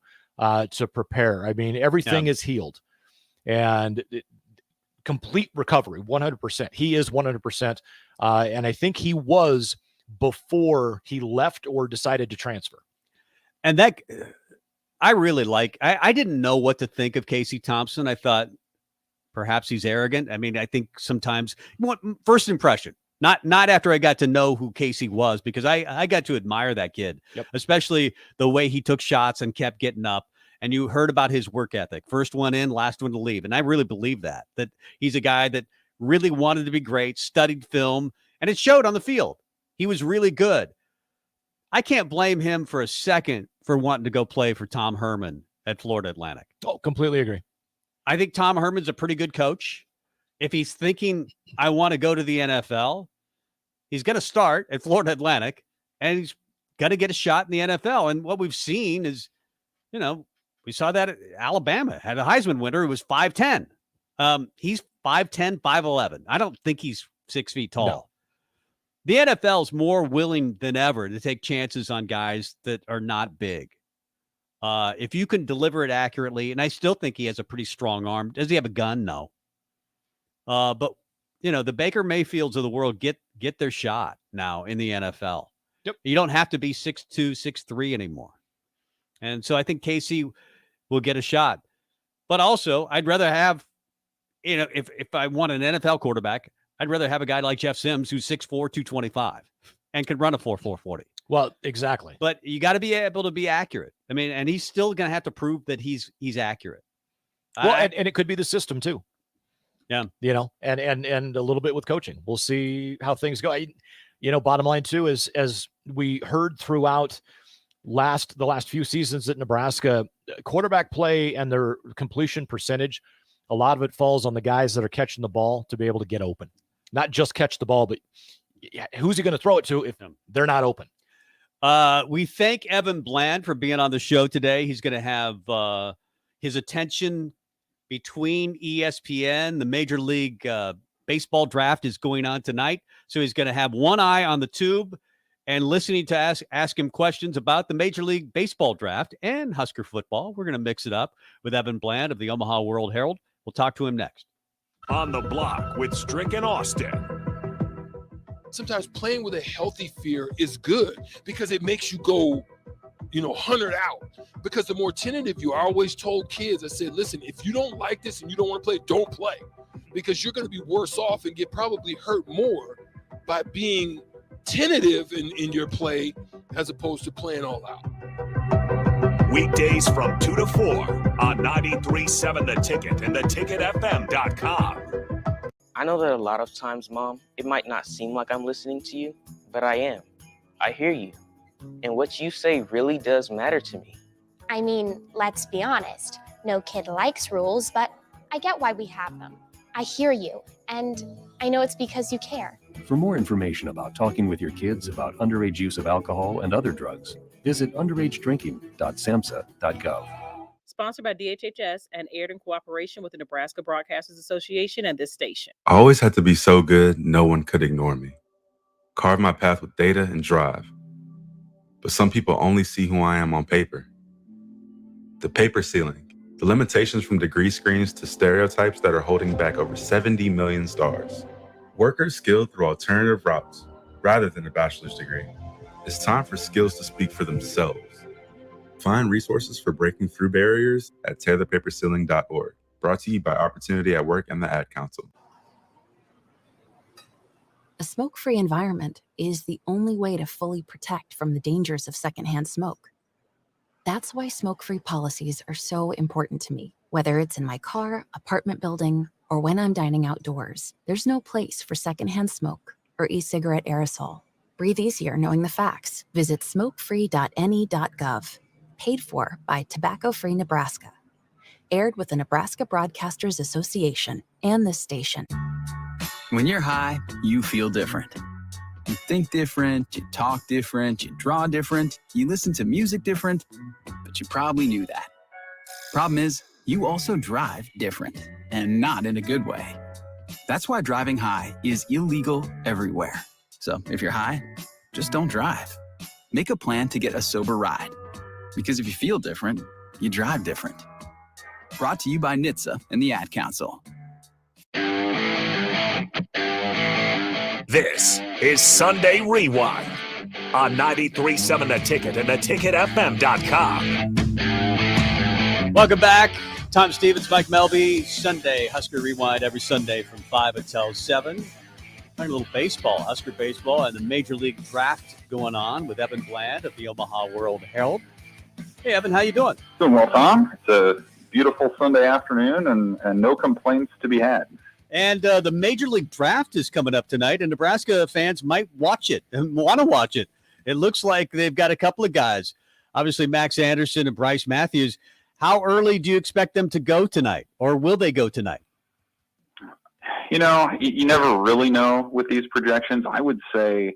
prepare. I mean, everything is healed and complete recovery, 100%. He is 100%. And I think he was before he left or decided to transfer. And that I really like. I didn't know what to think of Casey Thompson. I thought perhaps he's arrogant. I mean, I think sometimes first impression, not after I got to know who Casey was, because I got to admire that kid, especially the way he took shots and kept getting up. And you heard about his work ethic. First one in, last one to leave. And I really believe that he's a guy that really wanted to be great, studied film, and it showed on the field. He was really good. I can't blame him for a second for wanting to go play for Tom Herman at Florida Atlantic. Oh, completely agree. I think Tom Herman's a pretty good coach. If he's thinking, I want to go to the NFL, he's going to start at Florida Atlantic, and he's got to get a shot in the NFL. And what we've seen is, we saw that at Alabama had a Heisman winner who was 5'10". He's 5'10", 5'11". I don't think he's 6 feet tall. No. The NFL is more willing than ever to take chances on guys that are not big. If you can deliver it accurately, and I still think he has a pretty strong arm. Does he have a gun? No. But, the Baker Mayfields of the world get their shot now in the NFL. Yep. You don't have to be 6'2", 6'3" anymore. And so I think KC will get a shot. But also, I'd rather have, if I want an NFL quarterback, I'd rather have a guy like Jeff Sims who's 6'4", 225 and can run a 4.40. Well, exactly. But you got to be able to be accurate. I mean, and he's still going to have to prove that he's accurate. Well, and it could be the system too. Yeah. And a little bit with coaching. We'll see how things go. Bottom line too is, as we heard throughout the last few seasons at Nebraska, quarterback play and their completion percentage, a lot of it falls on the guys that are catching the ball to be able to get open. Not just catch the ball, but who's he going to throw it to if they're not open? We thank Evan Bland for being on the show today. He's going to have his attention between ESPN. The Major League Baseball draft is going on tonight, so he's going to have one eye on the tube and listening to ask him questions about the Major League Baseball draft and Husker football. We're going to mix it up with Evan Bland of the Omaha World Herald. We'll talk to him next. On the Block with Strick and Austin. Sometimes playing with a healthy fear is good because it makes you go, hunt it out. Because the more tentative you are, I always told kids, I said, listen, if you don't like this and you don't want to play, don't play. Because you're going to be worse off and get probably hurt more by being tentative in your play as opposed to playing all out. Weekdays from 2 to 4 on 93.7 The Ticket and theticketfm.com. I know that a lot of times, Mom, it might not seem like I'm listening to you, but I am. I hear you. And what you say really does matter to me. I mean, let's be honest. No kid likes rules, but I get why we have them. I hear you, and I know it's because you care. For more information about talking with your kids about underage use of alcohol and other drugs, visit underagedrinking.samhsa.gov. Sponsored by DHHS and aired in cooperation with the Nebraska Broadcasters Association and this station. I always had to be so good, no one could ignore me. Carve my path with data and drive. But some people only see who I am on paper. The paper ceiling, the limitations from degree screens to stereotypes that are holding back over 70 million stars. Workers skilled through alternative routes rather than a bachelor's degree. It's time for skills to speak for themselves. Find resources for breaking through barriers at tearthepaperceiling.org. Brought to you by Opportunity at Work and the Ad Council. A smoke-free environment is the only way to fully protect from the dangers of secondhand smoke. That's why smoke-free policies are so important to me. Whether it's in my car, apartment building, or when I'm dining outdoors, there's no place for secondhand smoke or e-cigarette aerosol. Breathe easier knowing the facts. Visit smokefree.ne.gov. Paid for by Tobacco Free Nebraska. Aired with the Nebraska Broadcasters Association and this station. When you're high, you feel different. You think different, you talk different, you draw different, you listen to music different, but you probably knew that. Problem is, you also drive different, and not in a good way. That's why driving high is illegal everywhere. So if you're high, just don't drive. Make a plan to get a sober ride. Because if you feel different, you drive different. Brought to you by NHTSA and the Ad Council. This is Sunday Rewind on 93.7 The Ticket and theticketfm.com. Welcome back. Tom Stevens, Mike Melby, Sunday Husker Rewind every Sunday from 5 until 7. Playing a little baseball, Husker baseball, and the Major League Draft going on with Evan Bland of the Omaha World Herald. Hey, Evan, how you doing? Doing well, Tom. It's a beautiful Sunday afternoon and no complaints to be had. And the Major League Draft is coming up tonight, and Nebraska fans might watch it and want to watch it. It looks like they've got a couple of guys, obviously Max Anderson and Bryce Matthews. How early do you expect them to go tonight, or will they go tonight? You know, you never really know with these projections. I would say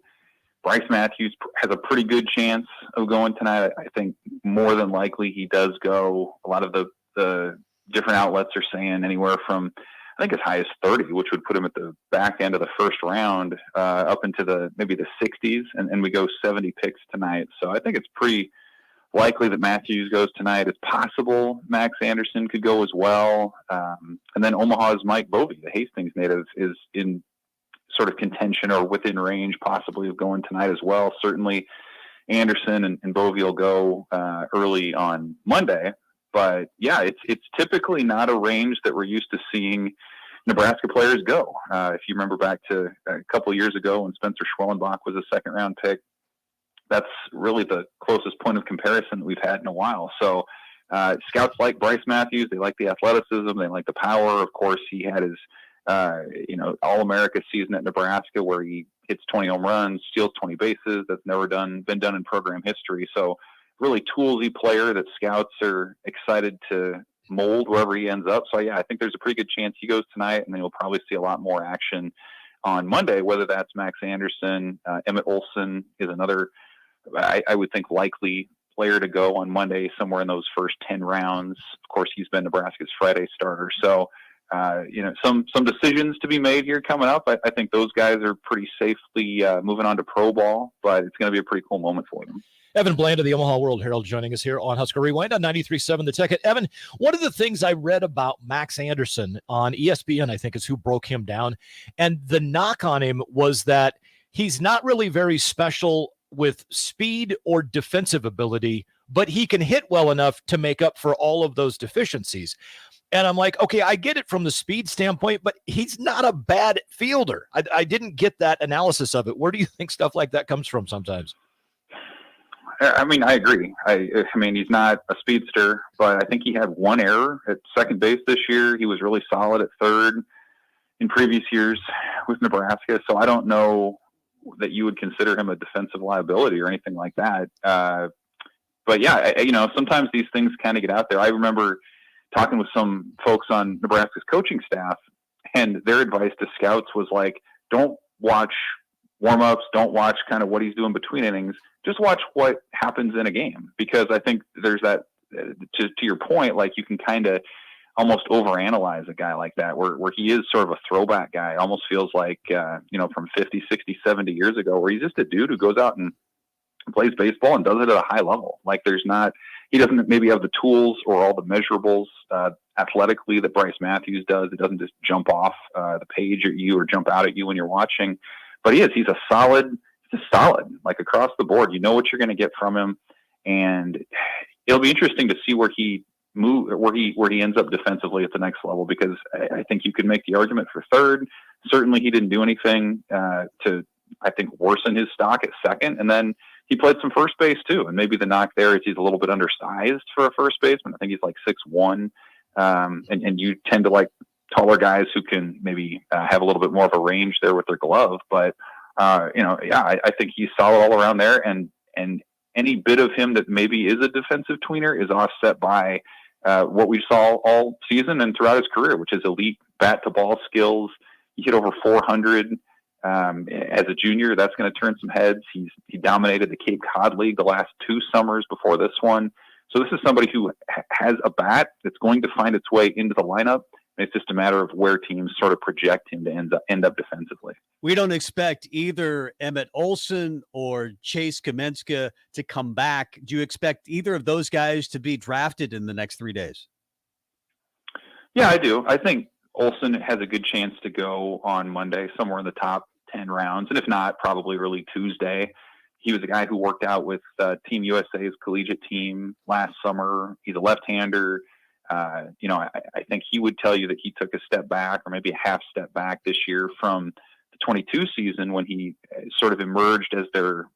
Bryce Matthews has a pretty good chance of going tonight. I think more than likely he does go. A lot of the different outlets are saying anywhere from, I think, as high as 30, which would put him at the back end of the first round, up into maybe the 60s, and we go 70 picks tonight. So I think it's pretty likely that Matthews goes tonight. It's possible Max Anderson could go as well. And then Omaha's Mike Bovee, the Hastings native, is in sort of contention or within range possibly of going tonight as well. Certainly Anderson and Bovee will go early on Monday. But yeah, it's typically not a range that we're used to seeing Nebraska players go. If you remember back to a couple of years ago when Spencer Schwellenbach was a second-round pick, that's really the closest point of comparison that we've had in a while. So scouts like Bryce Matthews. They like the athleticism. They like the power. Of course, he had his All-America season at Nebraska where he hits 20 home runs, steals 20 bases. That's never been done in program history. So really toolsy player that scouts are excited to mold wherever he ends up. So yeah, I think there's a pretty good chance he goes tonight, and then you'll probably see a lot more action on Monday, whether that's Max Anderson. Emmett Olson is another, I would think, likely player to go on Monday, somewhere in those first 10 rounds. Of course, he's been Nebraska's Friday starter. So some decisions to be made here coming up. I think those guys are pretty safely moving on to pro ball, but it's going to be a pretty cool moment for them. Evan Bland of the Omaha World Herald joining us here on Husker Rewind on 93.7 The Ticket. Evan, one of the things I read about Max Anderson on ESPN, I think, is who broke him down. And the knock on him was that he's not really very special with speed or defensive ability, but he can hit well enough to make up for all of those deficiencies. And I'm like, okay, I get it from the speed standpoint, but he's not a bad fielder. I didn't get that analysis of it. Where do you think stuff like that comes from sometimes? I mean, I agree. I mean, he's not a speedster, but I think he had one error at second base this year. He was really solid at third in previous years with Nebraska. So I don't know that you would consider him a defensive liability or anything like that. But yeah, sometimes these things kind of get out there. I remember talking with some folks on Nebraska's coaching staff, and their advice to scouts was like, don't watch warm-ups, don't watch kind of what he's doing between innings. Just watch what happens in a game, because I think there's that, to your point, like you can kind of almost overanalyze a guy like that, where he is sort of a throwback guy. It almost feels like, from 50, 60, 70 years ago, where he's just a dude who goes out and plays baseball and does it at a high level. Like he doesn't maybe have the tools or all the measurables athletically that Bryce Matthews does. It doesn't just jump off the page at you or jump out at you when you're watching. But he's a solid, like across the board. You know what you're going to get from him, and it'll be interesting to see where he ends up defensively at the next level, because I think you could make the argument for third. Certainly, he didn't do anything to, I think, worsen his stock at second, and then he played some first base too. And maybe the knock there is he's a little bit undersized for a first baseman. I think he's like 6'1", and you tend to like taller guys who can maybe have a little bit more of a range there with their glove. But I think he's solid all around there, and any bit of him that maybe is a defensive tweener is offset by what we saw all season and throughout his career, which is elite bat to ball skills. He hit over 400 as a junior. That's going to turn some heads. He dominated the Cape Cod League the last 2 summers before this one. So this is somebody who has a bat that's going to find its way into the lineup. It's just a matter of where teams sort of project him to end up defensively. We don't expect either Emmett Olson or Chase Kamenska to come back. Do you expect either of those guys to be drafted in the next 3 days? Yeah, I do. I think Olson has a good chance to go on Monday, somewhere in the top 10 rounds. And if not, probably early Tuesday. He was a guy who worked out with Team USA's collegiate team last summer. He's a left-hander. I think he would tell you that he took a step back, or maybe a half step back this year from the 22 season, when he sort of emerged as their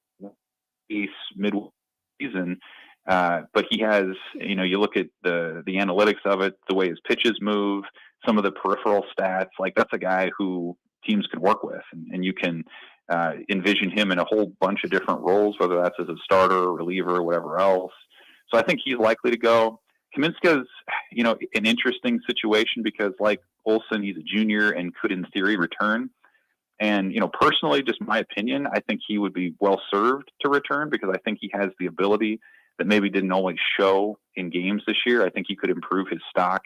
ace mid-season. But he has, you look at the analytics of it, the way his pitches move, some of the peripheral stats, like that's a guy who teams can work with, and you can envision him in a whole bunch of different roles, whether that's as a starter, reliever, whatever else. So I think he's likely to go. Kaminska's, an interesting situation, because like Olson, he's a junior and could in theory return. And, personally, just my opinion, I think he would be well served to return because I think he has the ability that maybe didn't always show in games this year. I think he could improve his stock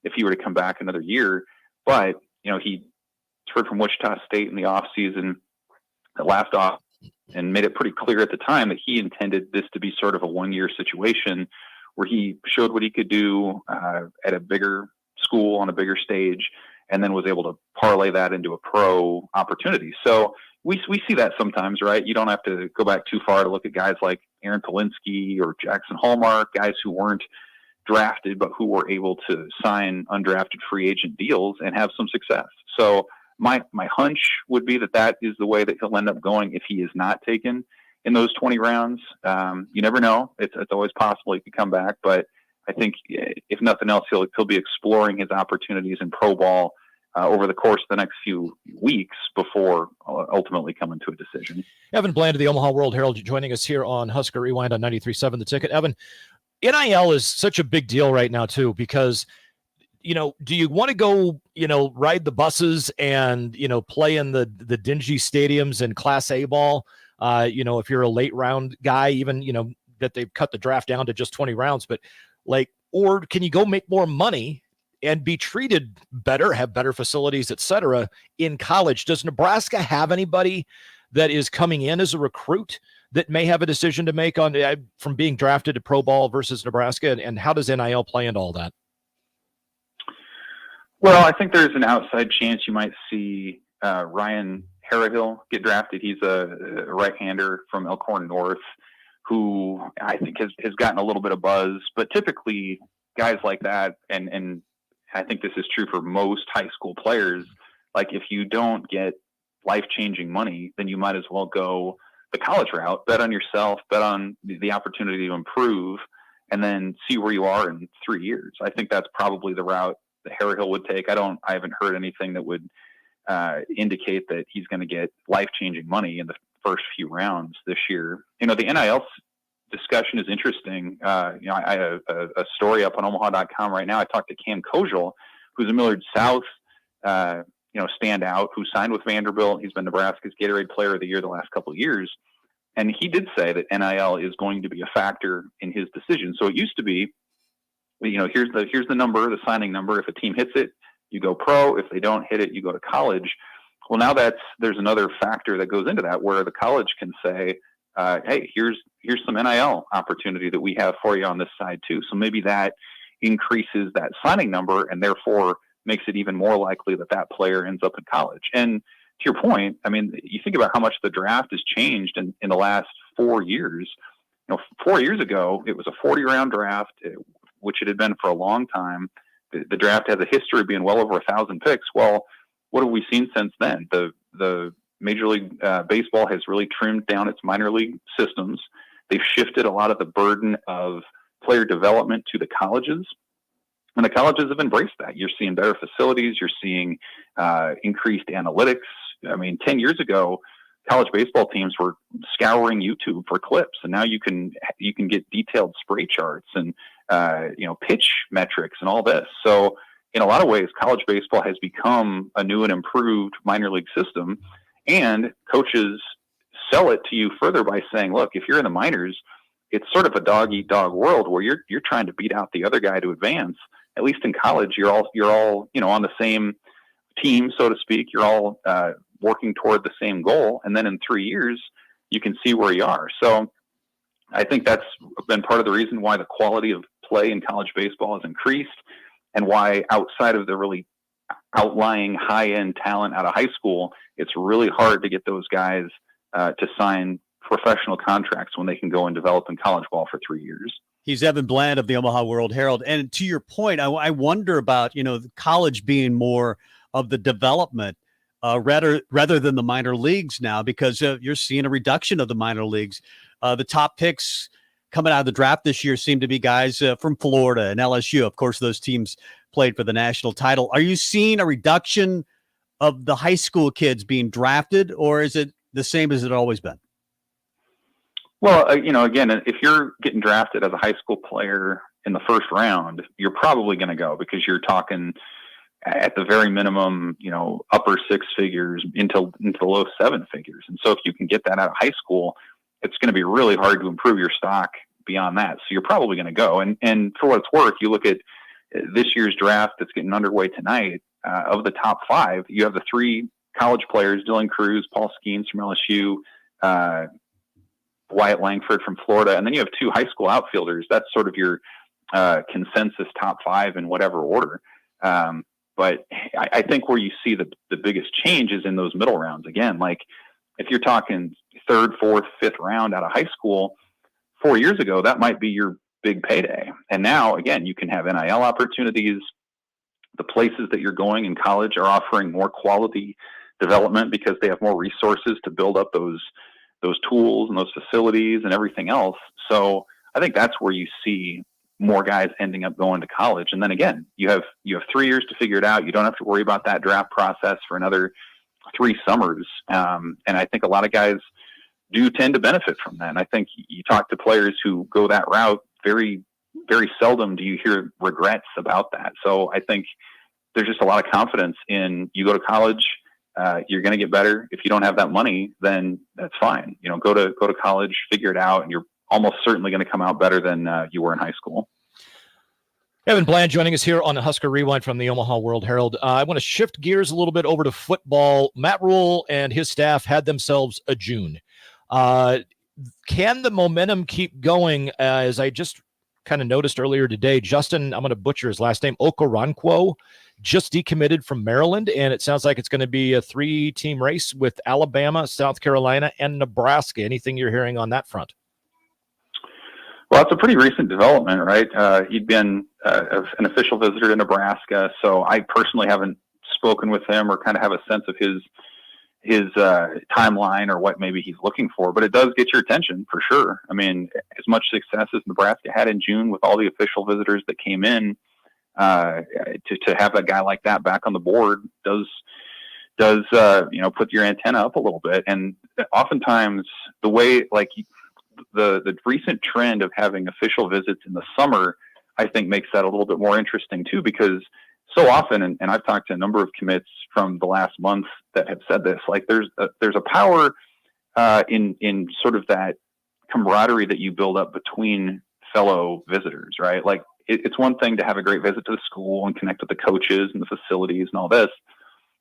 if he were to come back another year. But, he heard from Wichita State in the offseason, the last off, and made it pretty clear at the time that he intended this to be sort of a one-year situation where he showed what he could do at a bigger school on a bigger stage, and then was able to parlay that into a pro opportunity. So we see that sometimes, right? You don't have to go back too far to look at guys like Aaron Polinsky or Jackson Hallmark, guys who weren't drafted but who were able to sign undrafted free agent deals and have some success. So my hunch would be that is the way that he'll end up going if he is not taken in those 20 rounds. You never know. It's always possible he could come back, but I think if nothing else, he'll be exploring his opportunities in pro ball over the course of the next few weeks before ultimately coming to a decision. Evan Bland of the Omaha World Herald joining us here on Husker Rewind on 93.7 The Ticket. Evan, NIL is such a big deal right now too, because do you want to go, ride the buses and, play in the dingy stadiums in Class A ball? If you're a late round guy, even, that they've cut the draft down to just 20 rounds, but or can you go make more money and be treated better, have better facilities, et cetera, in college? Does Nebraska have anybody that is coming in as a recruit that may have a decision to make on from being drafted to pro ball versus Nebraska? And how does NIL play into all that? Well, I think there's an outside chance you might see Ryan Harrahill get drafted. He's a right-hander from Elkhorn North who I think has gotten a little bit of buzz. But typically guys like that, and I think this is true for most high school players, like if you don't get life-changing money, then you might as well go the college route, bet on yourself, bet on the opportunity to improve, and then see where you are in 3 years. I think that's probably the route that Harrahill would take. I haven't heard anything that would indicate that he's going to get life-changing money in the first few rounds this year. The NIL discussion is interesting. I have a story up on Omaha.com right now. I talked to Cam Kojal, who's a Millard South, standout who signed with Vanderbilt. He's been Nebraska's Gatorade Player of the Year the last couple of years. And he did say that NIL is going to be a factor in his decision. So it used to be, here's the number, the signing number. If a team hits it, you go pro. If they don't hit it, you go to college. Well, now there's another factor that goes into that where the college can say, hey, here's some NIL opportunity that we have for you on this side too. So maybe that increases that signing number and therefore makes it even more likely that player ends up in college. And to your point, I mean, you think about how much the draft has changed in the last 4 years. 4 years ago, it was a 40-round draft, which it had been for a long time. The draft has a history of being well over 1,000 picks. Well, what have we seen since then? The Major League Baseball has really trimmed down its minor league systems. They've shifted a lot of the burden of player development to the colleges, and the colleges have embraced that. You're seeing better facilities. You're seeing increased analytics. I mean, 10 years ago, college baseball teams were scouring YouTube for clips, and now you can get detailed spray charts and pitch metrics and all this. So in a lot of ways, college baseball has become a new and improved minor league system, and coaches sell it to you further by saying, look, if you're in the minors, it's sort of a dog-eat-dog world where you're trying to beat out the other guy to advance. At least in college, you're all on the same team, so to speak. You're all working toward the same goal, and then in 3 years, you can see where you are. So I think that's been part of the reason why the quality of play in college baseball has increased, and why outside of the really outlying high-end talent out of high school, it's really hard to get those guys to sign professional contracts when they can go and develop in college ball for 3 years. He's Evan Bland of the Omaha World Herald. And to your point, I wonder about, college being more of the development rather than the minor leagues now, because you're seeing a reduction of the minor leagues. The top picks coming out of the draft this year seem to be guys from Florida and LSU. Of course, those teams played for the national title. Are you seeing a reduction of the high school kids being drafted, or is it the same as it always been? Well, again, if you're getting drafted as a high school player in the first round, you're probably going to go because you're talking at the very minimum, upper six figures into low seven figures. And so if you can get that out of high school, it's going to be really hard to improve your stock beyond that. So you're probably going to go. And for what it's worth, you look at this year's draft that's getting underway tonight. Of the top five, you have the three college players: Dylan Cruz, Paul Skeens from LSU, Wyatt Langford from Florida, and then you have two high school outfielders. That's sort of your consensus top five in whatever order. But I think where you see the biggest change is in those middle rounds. Again, like if you're talking third, fourth, fifth round out of high school, 4 years ago, that might be your big payday. And now, again, you can have NIL opportunities. The places that you're going in college are offering more quality development because they have more resources to build up those tools and those facilities and everything else. So I think that's where you see more guys ending up going to college. And then again, you have 3 years to figure it out. You don't have to worry about that draft process for another 3 summers. And I think a lot of guys do tend to benefit from that. And I think you talk to players who go that route, very, very seldom do you hear regrets about that. So I think there's just a lot of confidence in you go to college, you're going to get better. If you don't have that money, then that's fine. Go to college, figure it out, and you're almost certainly going to come out better than you were in high school. Evan Bland joining us here on the Husker Rewind from the Omaha World Herald. I want to shift gears a little bit over to football. Matt Rule and his staff had themselves a June. Can the momentum keep going? As I just kind of noticed earlier today, Justin, I'm going to butcher his last name, Okoronkwo, just decommitted from Maryland, and it sounds like it's going to be a 3-team race with Alabama, South Carolina, and Nebraska. Anything you're hearing on that front? Well, it's a pretty recent development, right? He'd been an official visitor to Nebraska, so I personally haven't spoken with him or kind of have a sense of his timeline or what maybe he's looking for, but it does get your attention for sure. I mean, as much success as Nebraska had in June with all the official visitors that came in, to have a guy like that back on the board does put your antenna up a little bit. And oftentimes the way, like the recent trend of having official visits in the summer, I think makes that a little bit more interesting too, because so often, and I've talked to a number of commits from the last month that have said this, like there's a power in sort of that camaraderie that you build up between fellow visitors, right? Like it's one thing to have a great visit to the school and connect with the coaches and the facilities and all this,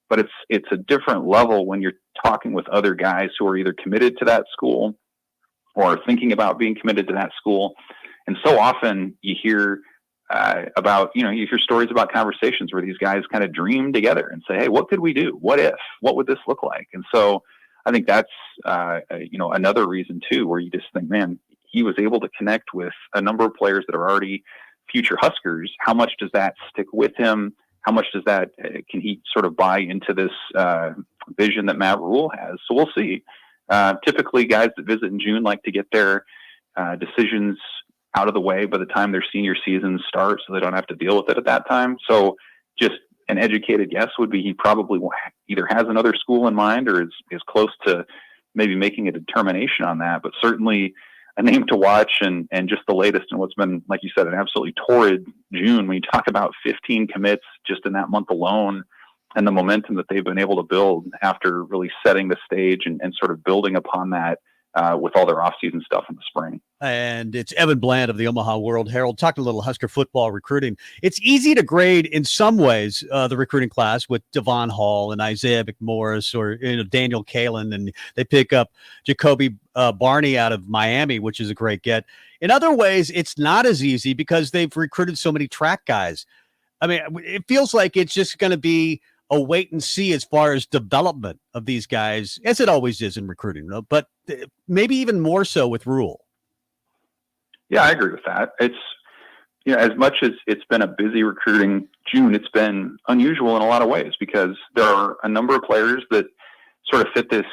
but it's a different level when you're talking with other guys who are either committed to that school or are thinking about being committed to that school. And so often you hear you hear stories about conversations where these guys kind of dream together and say, hey, what could we do? What if? What would this look like? And so I think that's another reason too, where you just think, man, he was able to connect with a number of players that are already future Huskers. How much does that stick with him? How much does that can he sort of buy into this vision that Matt Rule has? So we'll see. Typically, guys that visit in June like to get their decisions out of the way by the time their senior season starts, so they don't have to deal with it at that time. So just an educated guess would be he probably either has another school in mind or is close to maybe making a determination on that. But certainly a name to watch, and just the latest in what's been, like you said, an absolutely torrid June. When you talk about 15 commits just in that month alone, and the momentum that they've been able to build after really setting the stage and sort of building upon that with all their off-season stuff in the spring. And it's Evan Bland of the Omaha World Herald talking a little Husker football recruiting. It's easy to grade in some ways the recruiting class with Devon Hall and Isaiah McMorris or Daniel Kalen, and they pick up Jacoby Barney out of Miami, which is a great get. In other ways, it's not as easy because they've recruited so many track guys. I mean, it feels like it's just going to be a wait and see as far as development of these guys, as it always is in recruiting, but maybe even more so with Rule. Yeah, I agree with that. It's, as much as it's been a busy recruiting June, it's been unusual in a lot of ways because there are a number of players that sort of fit this,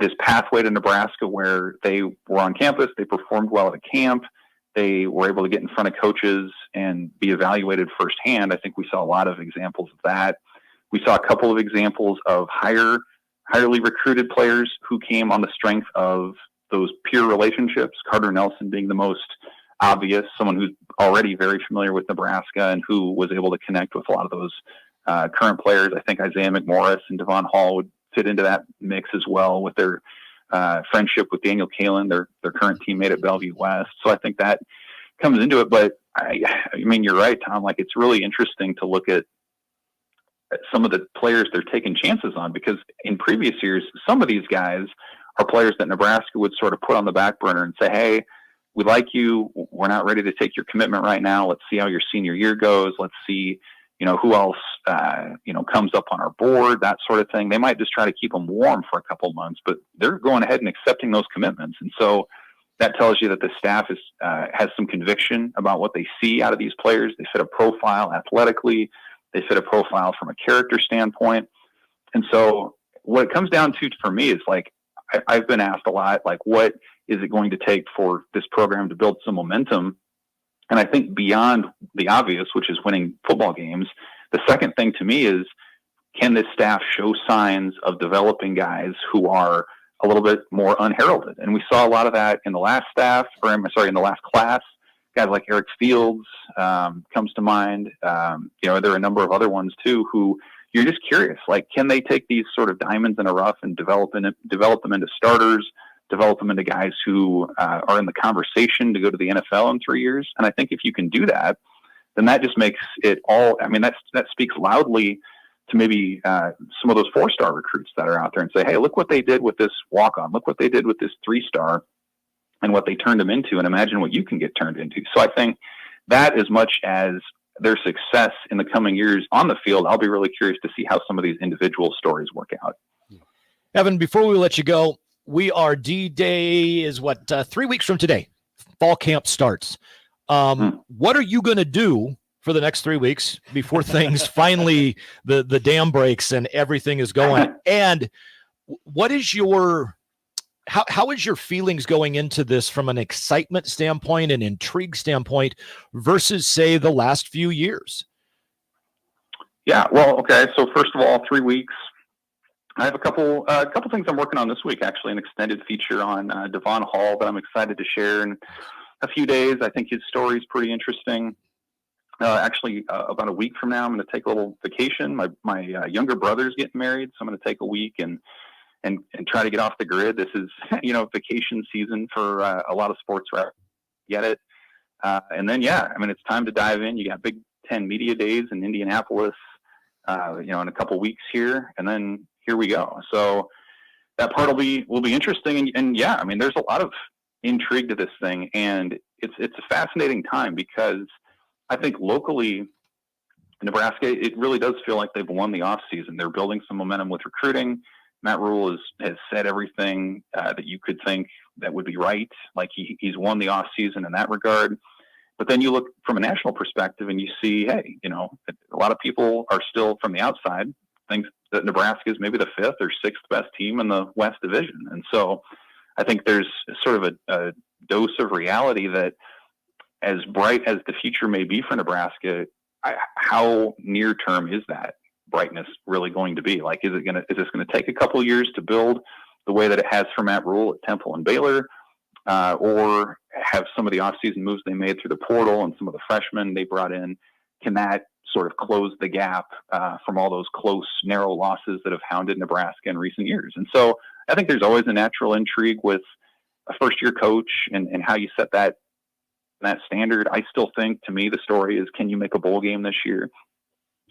this pathway to Nebraska where they were on campus, they performed well at a camp, they were able to get in front of coaches and be evaluated firsthand. I think we saw a lot of examples of that. We saw a couple of examples of highly recruited players who came on the strength of those peer relationships, Carter Nelson being the most obvious, someone who's already very familiar with Nebraska and who was able to connect with a lot of those current players. I think Isaiah McMorris and Devon Hall would fit into that mix as well with their friendship with Daniel Kalin, their current teammate at Bellevue West. So I think that comes into it. But I mean, you're right, Tom. Like, it's really interesting to look at some of the players they're taking chances on, because in previous years, some of these guys are players that Nebraska would sort of put on the back burner and say, hey, we like you. We're not ready to take your commitment right now. Let's see how your senior year goes. Let's see, who else, comes up on our board, that sort of thing. They might just try to keep them warm for a couple months, but they're going ahead and accepting those commitments. And so that tells you that the staff has some conviction about what they see out of these players. They fit a profile athletically. They fit a profile from a character standpoint. And so what it comes down to for me is, like, I've been asked a lot, like, what is it going to take for this program to build some momentum? And I think beyond the obvious, which is winning football games, the second thing to me is, can this staff show signs of developing guys who are a little bit more unheralded? And we saw a lot of that in the last in the last class. Guys like Eric Fields comes to mind. There are a number of other ones too, who you're just curious, like, can they take these sort of diamonds in a rough and develop them into starters, develop them into guys who are in the conversation to go to the NFL in 3 years? And I think if you can do that, then that just makes it all, I mean, that speaks loudly to maybe some of those 4-star recruits that are out there and say, hey, look what they did with this walk-on, look what they did with this 3-star and what they turned them into, and imagine what you can get turned into. So I think that, as much as their success in the coming years on the field, I'll be really curious to see how some of these individual stories work out. Evan, before we let you go, we are D-Day is 3 weeks from today. Fall camp starts. What are you going to do for the next 3 weeks before things finally, the dam breaks and everything is going? And what is how is your feelings going into this from an excitement standpoint and intrigue standpoint versus, say, the last few years? Yeah, well, okay. So first of all, 3 weeks. I have a couple things I'm working on this week, actually, an extended feature on Devon Hall that I'm excited to share in a few days. I think his story is pretty interesting. Actually, about a week from now, I'm going to take a little vacation. My younger brother's getting married, so I'm going to take a week and try to get off the grid. This is, vacation season for a lot of sports. Get it? And then, it's time to dive in. You got Big Ten Media Days in Indianapolis, in a couple weeks here, and then here we go. So that part will be interesting. And there's a lot of intrigue to this thing, and it's a fascinating time, because I think locally, Nebraska, it really does feel like they've won the offseason. They're building some momentum with recruiting. Matt Rule has said everything that you could think that would be right. Like, he's won the offseason in that regard. But then you look from a national perspective and you see, hey, a lot of people are still from the outside think that Nebraska is maybe the 5th or 6th best team in the West Division. And so I think there's sort of a dose of reality that, as bright as the future may be for Nebraska, how near term is that brightness really going to be? Like, is this going to take a couple years to build the way that it has for Matt Rule at Temple and Baylor, or have some of the offseason moves they made through the portal and some of the freshmen they brought in, can that sort of close the gap from all those close, narrow losses that have hounded Nebraska in recent years? And so I think there's always a natural intrigue with a first-year coach and how you set that standard. I still think, to me, the story is, can you make a bowl game this year?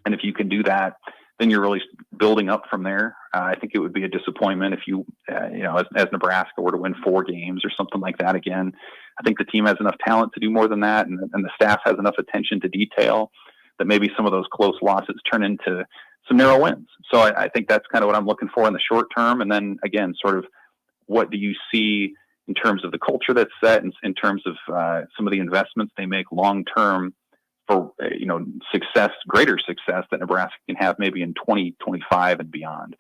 And if you can do that, then you're really building up from there. I think it would be a disappointment if you, as Nebraska were to win 4 games or something like that again. I think the team has enough talent to do more than that, and the staff has enough attention to detail that maybe some of those close losses turn into some narrow wins. So I think that's kind of what I'm looking for in the short term. And then, again, sort of, what do you see in terms of the culture that's set, and in terms of some of the investments they make long term for success, greater success that Nebraska can have maybe in 2025 and beyond.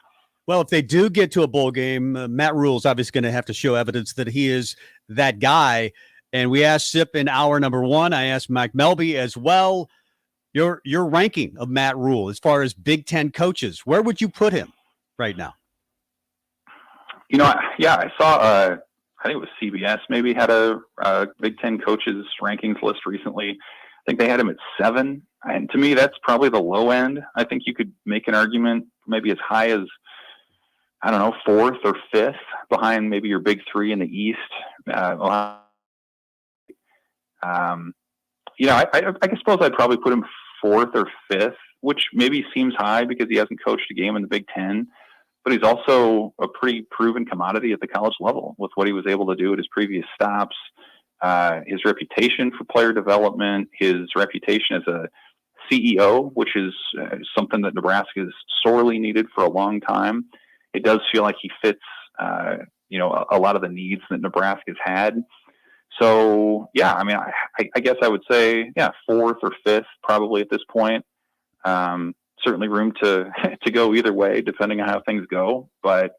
Well, if they do get to a bowl game, Matt Rule's obviously going to have to show evidence that he is that guy. And we asked Sip in hour number 1. I asked Mike Melby as well. Your ranking of Matt Rule as far as Big Ten coaches, where would you put him right now? I saw I think it was CBS, maybe had a Big Ten coaches rankings list recently. I think they had him at 7. And to me, that's probably the low end. I think you could make an argument maybe as high as, I don't know, 4th or 5th behind maybe your big 3 in the East. I suppose I'd probably put him 4th or 5th, which maybe seems high because he hasn't coached a game in the Big Ten, but he's also a pretty proven commodity at the college level with what he was able to do at his previous stops, his reputation for player development, his reputation as a CEO, which is something that Nebraska has sorely needed for a long time. It does feel like he fits, a lot of the needs that Nebraska's had. So, yeah, I mean, I guess I would say, 4th or 5th probably at this point. Certainly room to go either way, depending on how things go. But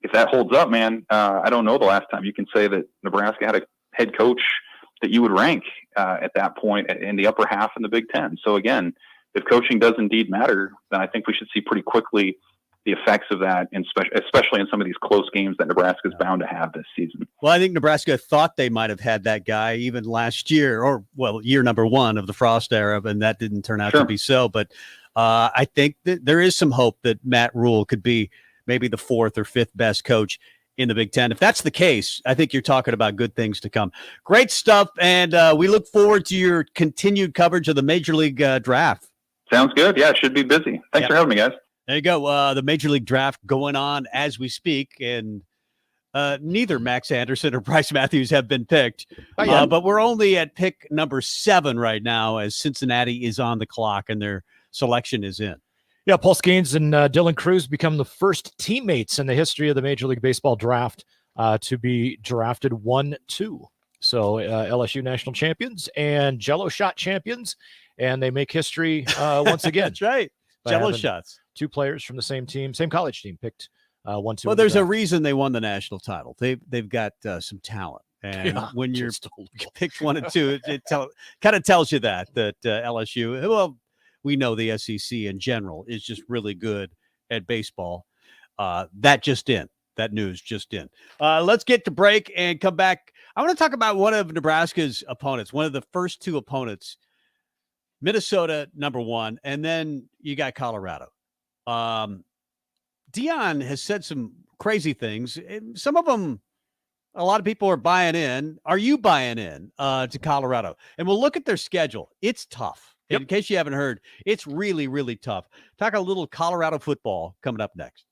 if that holds up, man, I don't know the last time you can say that Nebraska had a head coach that you would rank at that point in the upper half in the Big Ten. So, again, if coaching does indeed matter, then I think we should see pretty quickly the effects of that, especially in some of these close games that Nebraska is bound to have this season. Well, I think Nebraska thought they might have had that guy even last year, year number 1 of the Frost era, and that didn't turn out to be so. But I think that there is some hope that Matt Rule could be maybe the 4th or 5th best coach in the Big Ten. If that's the case, I think you're talking about good things to come. Great stuff, and we look forward to your continued coverage of the Major League Draft. Sounds good. Yeah, it should be busy. Thanks for having me, guys. There you go. The Major League Draft going on as we speak, and neither Max Anderson or Bryce Matthews have been picked. But we're only at pick number 7 right now as Cincinnati is on the clock and their selection is in. Yeah, Paul Skeens and Dylan Cruz become the first teammates in the history of the Major League Baseball draft to be drafted 1-2. So LSU national champions and Jello shot champions, and they make history once again. That's right. Jello shots. 2 players from the same team, same college team, picked 1-2. Well, there's a reason they won the national title. They've got some talent, and when you're picked 1 and 2, it kind of tells you that LSU. Well, we know the SEC in general is just really good at baseball. That news just in. Let's get to break and come back. I want to talk about one of Nebraska's opponents, one of the first 2 opponents. Minnesota, number 1, and then you got Colorado. Dion has said some crazy things. Some of them, a lot of people are buying in. Are you buying in to Colorado? And we'll look at their schedule. It's tough. Yep. In case you haven't heard, it's really, really tough. Talk a little Colorado football coming up next.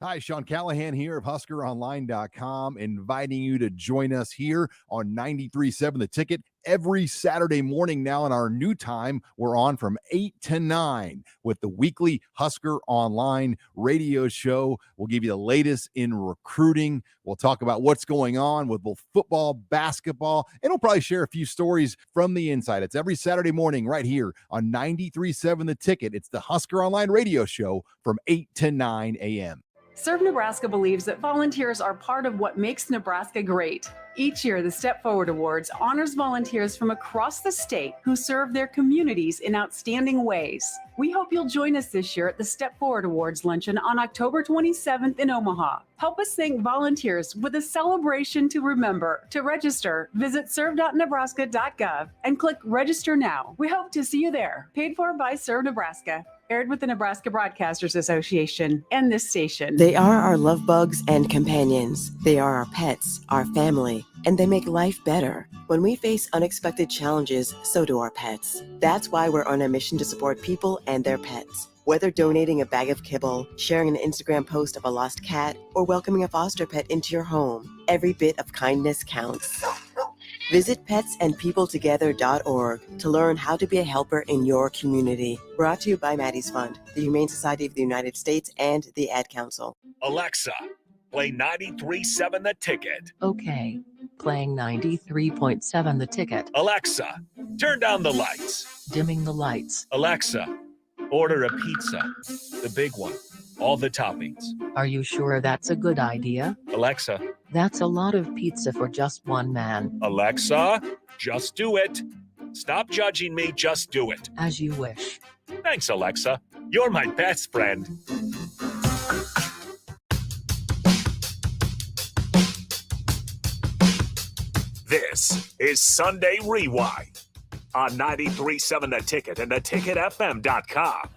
Hi, Sean Callahan here of HuskerOnline.com, inviting you to join us here on 93.7 The Ticket every Saturday morning now in our new time. We're on from 8 to 9 with the weekly Husker Online radio show. We'll give you the latest in recruiting. We'll talk about what's going on with both football, basketball, and we'll probably share a few stories from the inside. It's every Saturday morning right here on 93.7 The Ticket. It's the Husker Online radio show from 8 to 9 a.m. Serve Nebraska believes that volunteers are part of what makes Nebraska great. Each year, the Step Forward Awards honors volunteers from across the state who serve their communities in outstanding ways. We hope you'll join us this year at the Step Forward Awards luncheon on October 27th in Omaha. Help us thank volunteers with a celebration to remember. To register, visit serve.nebraska.gov and click Register Now. We hope to see you there. Paid for by Serve Nebraska. Aired with the Nebraska Broadcasters Association and this station. They are our love bugs and companions. They are our pets, our family, and they make life better. When we face unexpected challenges, so do our pets. That's why we're on a mission to support people and their pets. Whether donating a bag of kibble, sharing an Instagram post of a lost cat, or welcoming a foster pet into your home, every bit of kindness counts. Visit petsandpeopletogether.org to learn how to be a helper in your community. Brought to you by Maddie's Fund, the Humane Society of the United States, and the Ad Council. Alexa, play 93.7 The Ticket. Okay, playing 93.7 The Ticket. Alexa, turn down the lights. Dimming the lights. Alexa, order a pizza, the big one, all the toppings. Are you sure that's a good idea? Alexa. That's a lot of pizza for just one man. Alexa, just do it. Stop judging me, just do it. As you wish. Thanks, Alexa. You're my best friend. This is Sunday Rewind on 93.7 The Ticket and theticketfm.com.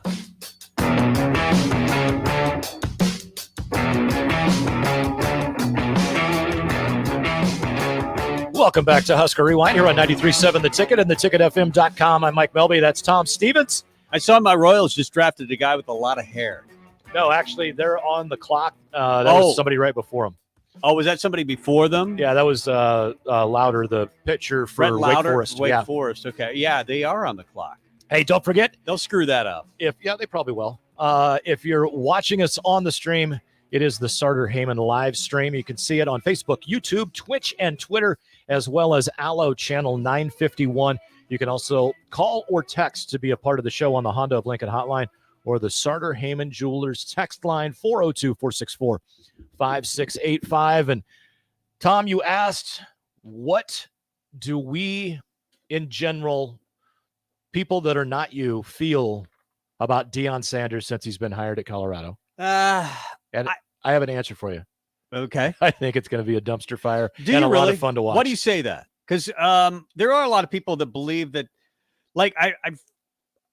Welcome back to Husker Rewind here on 93.7 The Ticket and theticketfm.com. I'm Mike Melby. That's Tom Stevens. I saw my Royals just drafted a guy with a lot of hair. No, actually, they're on the clock. That was somebody right before them. Oh, was that somebody before them? Yeah, that was Louder, the pitcher for Brett Louder, Wake Forest. Wake Forest. Okay, yeah, they are on the clock. Hey, don't forget. They'll screw that up. They probably will. If you're watching us on the stream, it is the Sartor Heyman live stream. You can see it on Facebook, YouTube, Twitch, and Twitter, as well as Allo Channel 951. You can also call or text to be a part of the show on the Honda of Lincoln hotline or the Sartor Heyman Jewelers text line 402-464-5685. And Tom, you asked, what do we in general, people that are not you, feel about Deion Sanders since he's been hired at Colorado? And I have an answer for you. Okay. I think it's going to be a dumpster fire Do you and a really? lot of fun to watch. Why do you say that? Because there are a lot of people that believe that, like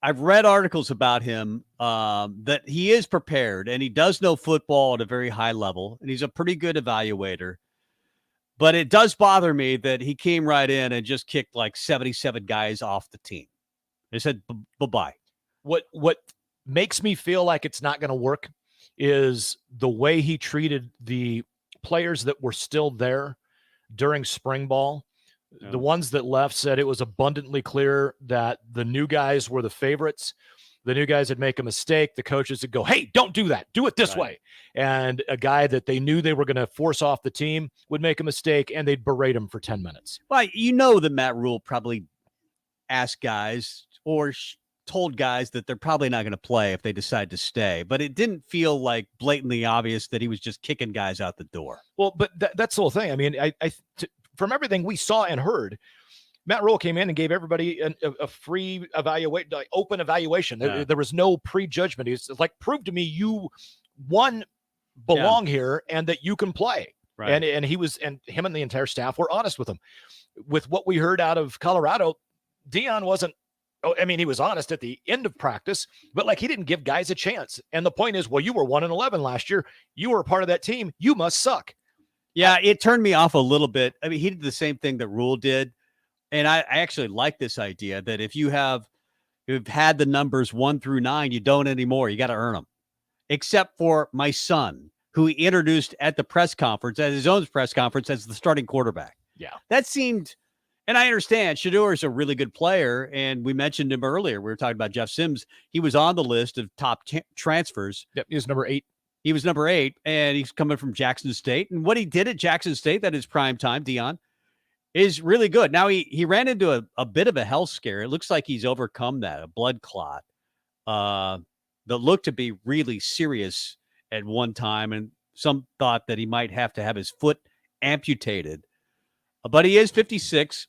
I've read articles about him that he is prepared and he does know football at a very high level and he's a pretty good evaluator. But it does bother me that he came right in and just kicked like 77 guys off the team. They said bye-bye. What makes me feel like it's not going to work is the way he treated the players that were still there during spring ball. Yeah. The ones that left said it was abundantly clear that the new guys were the favorites. The new guys would make a mistake. The coaches would go, hey, don't do that. Do it this way. And a guy that they knew they were going to force off the team would make a mistake, and they'd berate him for 10 minutes. Well, you know that Matt Rule probably asked guys or told guys that they're probably not going to play if they decide to stay. But it didn't feel like blatantly obvious that he was just kicking guys out the door. Well, but that's the whole thing. I mean, from everything we saw and heard, Matt Rule came in and gave everybody a free open evaluation. Yeah. There was no prejudgment. He's like, prove to me you belong here and that you can play. Right. And he was, and him and the entire staff were honest with him. With what we heard out of Colorado, Deion wasn't. Oh, I mean, he was honest at the end of practice, but like he didn't give guys a chance. And the point is, well, you were 1-11 last year. You were a part of that team. You must suck. Yeah, it turned me off a little bit. I mean, he did the same thing that Rule did. And I actually like this idea that if you've had the numbers 1 through 9, you don't anymore. You got to earn them. Except for my son, who he introduced at the press conference, at his own press conference, as the starting quarterback. Yeah. That seemed, and I understand Shedeur is a really good player. And we mentioned him earlier. We were talking about Jeff Sims. He was on the list of top transfers. Yep, he was number 8. He was number 8, and he's coming from Jackson State. And what he did at Jackson State, that is prime time, Deion, is really good. Now, he ran into a bit of a health scare. It looks like he's overcome that, a blood clot that looked to be really serious at one time. And some thought that he might have to have his foot amputated. But he is 56.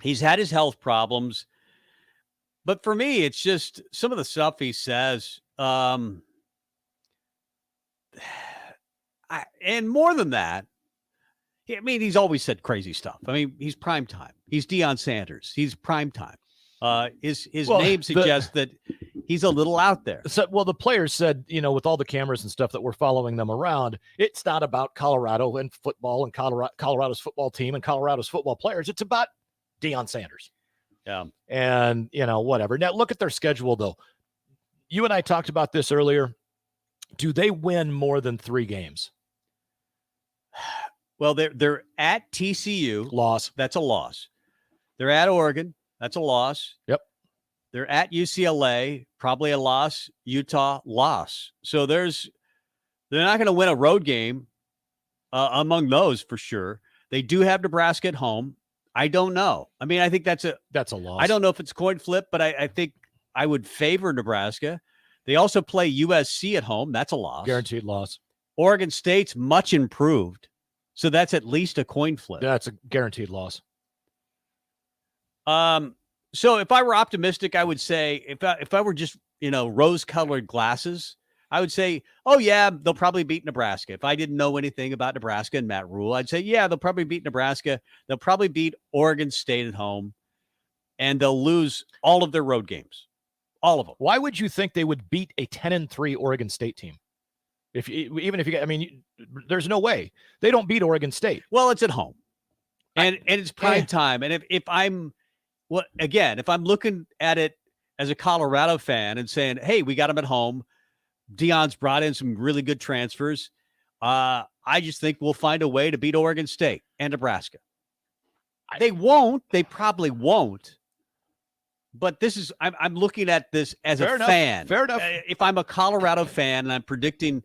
He's had his health problems. But for me, it's just some of the stuff he says. And more than that, I mean, he's always said crazy stuff. I mean, he's primetime. He's Deion Sanders. He's primetime. His name suggests that he's a little out there. So, well, the players said, with all the cameras and stuff that were following them around, it's not about Colorado and football and Colorado's football team and Colorado's football players. It's about Deion Sanders. Yeah. And, whatever. Now, look at their schedule, though. You and I talked about this earlier. Do they win more than 3 games? Well, they're at TCU. Loss. That's a loss. They're at Oregon. That's a loss. Yep. They're at UCLA. Probably a loss. Utah, loss. So they're not going to win a road game among those for sure. They do have Nebraska at home. I don't know. I mean, I think that's a loss. I don't know if it's coin flip, but I think I would favor Nebraska. They also play USC at home. That's a loss. Guaranteed loss. Oregon State's much improved. So that's at least a coin flip. That's a guaranteed loss. So if I were optimistic, I would say if I were just, rose-colored glasses, I would say, oh, yeah, they'll probably beat Nebraska. If I didn't know anything about Nebraska and Matt Rule, I'd say, yeah, they'll probably beat Nebraska. They'll probably beat Oregon State at home, and they'll lose all of their road games, all of them. Why would you think they would beat a 10-3 Oregon State team? There's no way. They don't beat Oregon State. Well, it's at home, and it's prime time. And if I'm looking at it as a Colorado fan and saying, hey, we got them at home, Deion's brought in some really good transfers. I just think we'll find a way to beat Oregon State and Nebraska. They won't. They probably won't. But I'm looking at this as a fan. Fair enough. If I'm a Colorado fan and I'm predicting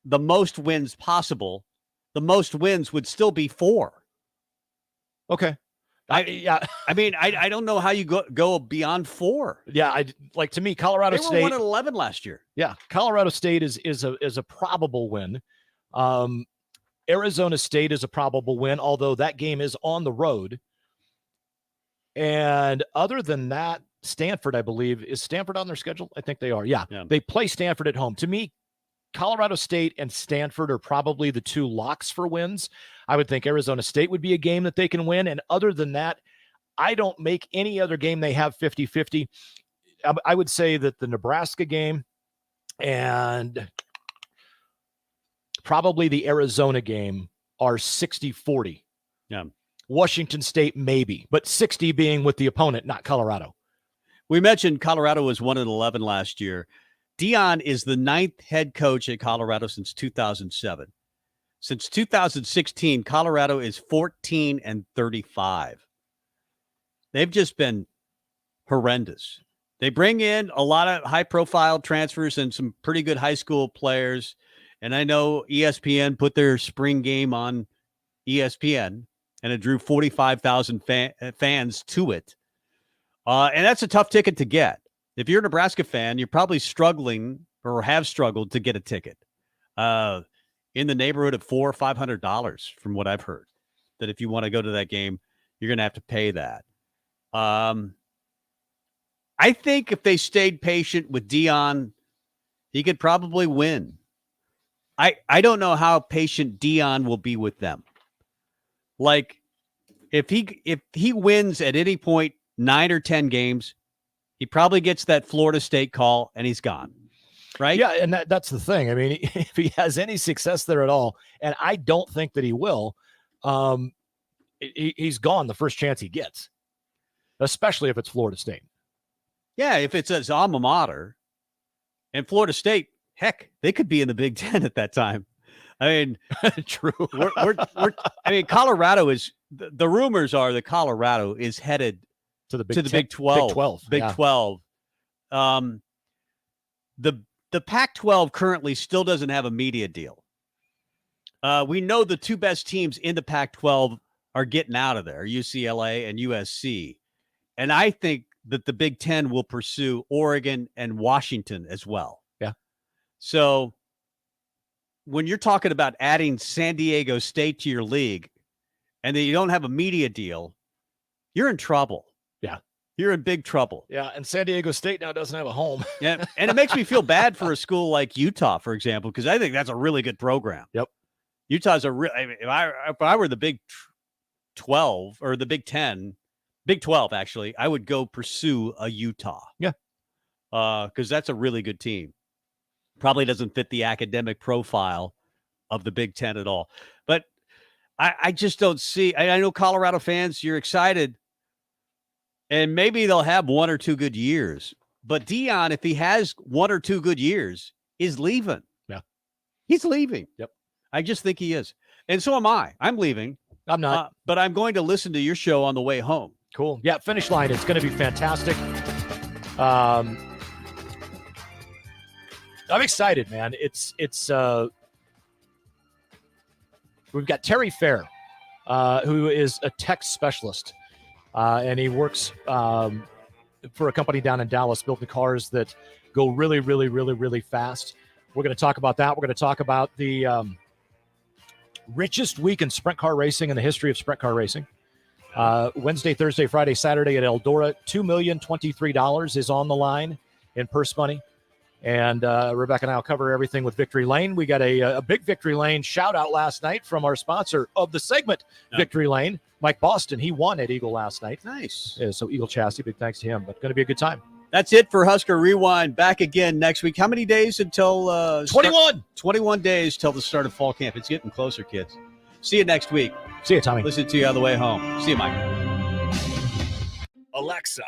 the most wins possible, the most wins would still be 4. Okay. I don't know how you go beyond 4. Yeah, to me, Colorado State. They were 1-11 last year. Yeah, Colorado State is a probable win. Arizona State is a probable win, although that game is on the road. And other than that, Stanford, I believe, is Stanford on their schedule? I think they are. Yeah. They play Stanford at home. To me, Colorado State and Stanford are probably the 2 locks for wins. I would think Arizona State would be a game that they can win. And other than that, I don't make any other game they have 50-50. I would say that the Nebraska game and probably the Arizona game are 60-40. Yeah. Washington State, maybe, but 60 being with the opponent, not Colorado. We mentioned Colorado was 1-11 last year. Deion is the 9th head coach at Colorado since 2007. Since 2016, Colorado is 14-35. They've just been horrendous. They bring in a lot of high-profile transfers and some pretty good high school players. And I know ESPN put their spring game on ESPN, and it drew 45,000 fans to it. And that's a tough ticket to get. If you're a Nebraska fan, you're probably struggling or have struggled to get a ticket in the neighborhood of $400 or $500 from what I've heard, that if you want to go to that game, you're going to have to pay that. I think if they stayed patient with Deion, he could probably win. I don't know how patient Deion will be with them. Like, if he wins at any point 9 or 10 games, he probably gets that Florida State call and he's gone. Right? Yeah, and that's the thing. I mean, if he has any success there at all, and I don't think that he will, he's gone the first chance he gets, especially if it's Florida State. Yeah, if it's his alma mater. And Florida State, heck, they could be in the Big Ten at that time. I mean, true. Colorado is, the rumors are that Colorado is headed to the Big 12. Big 12. The Pac-12 currently still doesn't have a media deal. We know the 2 best teams in the Pac-12 are getting out of there, UCLA and USC. And I think that the Big Ten will pursue Oregon and Washington as well. Yeah. So when you're talking about adding San Diego State to your league and then you don't have a media deal, you're in trouble. Yeah. You're in big trouble. Yeah, and San Diego State now doesn't have a home. Yeah, and it makes me feel bad for a school like Utah, for example, because I think that's a really good program. Yep. Utah's if I were the Big 12 or the Big 10, Big 12 actually, I would go pursue a Utah. Yeah. Because that's a really good team. Probably doesn't fit the academic profile of the Big 10 at all. But I just don't see. I know Colorado fans, you're excited. And maybe they'll have 1 or 2 good years. But Deion, if he has 1 or 2 good years, is leaving. Yeah. He's leaving. Yep. I just think he is. And so am I. I'm leaving. I'm not. But I'm going to listen to your show on the way home. Cool. Yeah, Finish Line. It's going to be fantastic. I'm excited, man. It's we've got Terry Fair, who is a tech specialist. And he works for a company down in Dallas building cars that go really, really, really, really fast. We're going to talk about that. We're going to talk about the richest week in sprint car racing in the history of sprint car racing. Wednesday, Thursday, Friday, Saturday at Eldora, $2,023 is on the line in purse money. And Rebecca and I will cover everything with Victory Lane. We got a big Victory Lane shout out last night from our sponsor of the segment, Victory Lane, Mike Boston. He won at Eagle last night. Nice. So Eagle Chassis, big thanks to him. But going to be a good time. That's it for Husker Rewind. Back again next week. How many days until 21? 21 days till the start of fall camp. It's getting closer, kids. See you next week. See you, Tommy. Listen to you on the way home. See you, Mike. Alexa,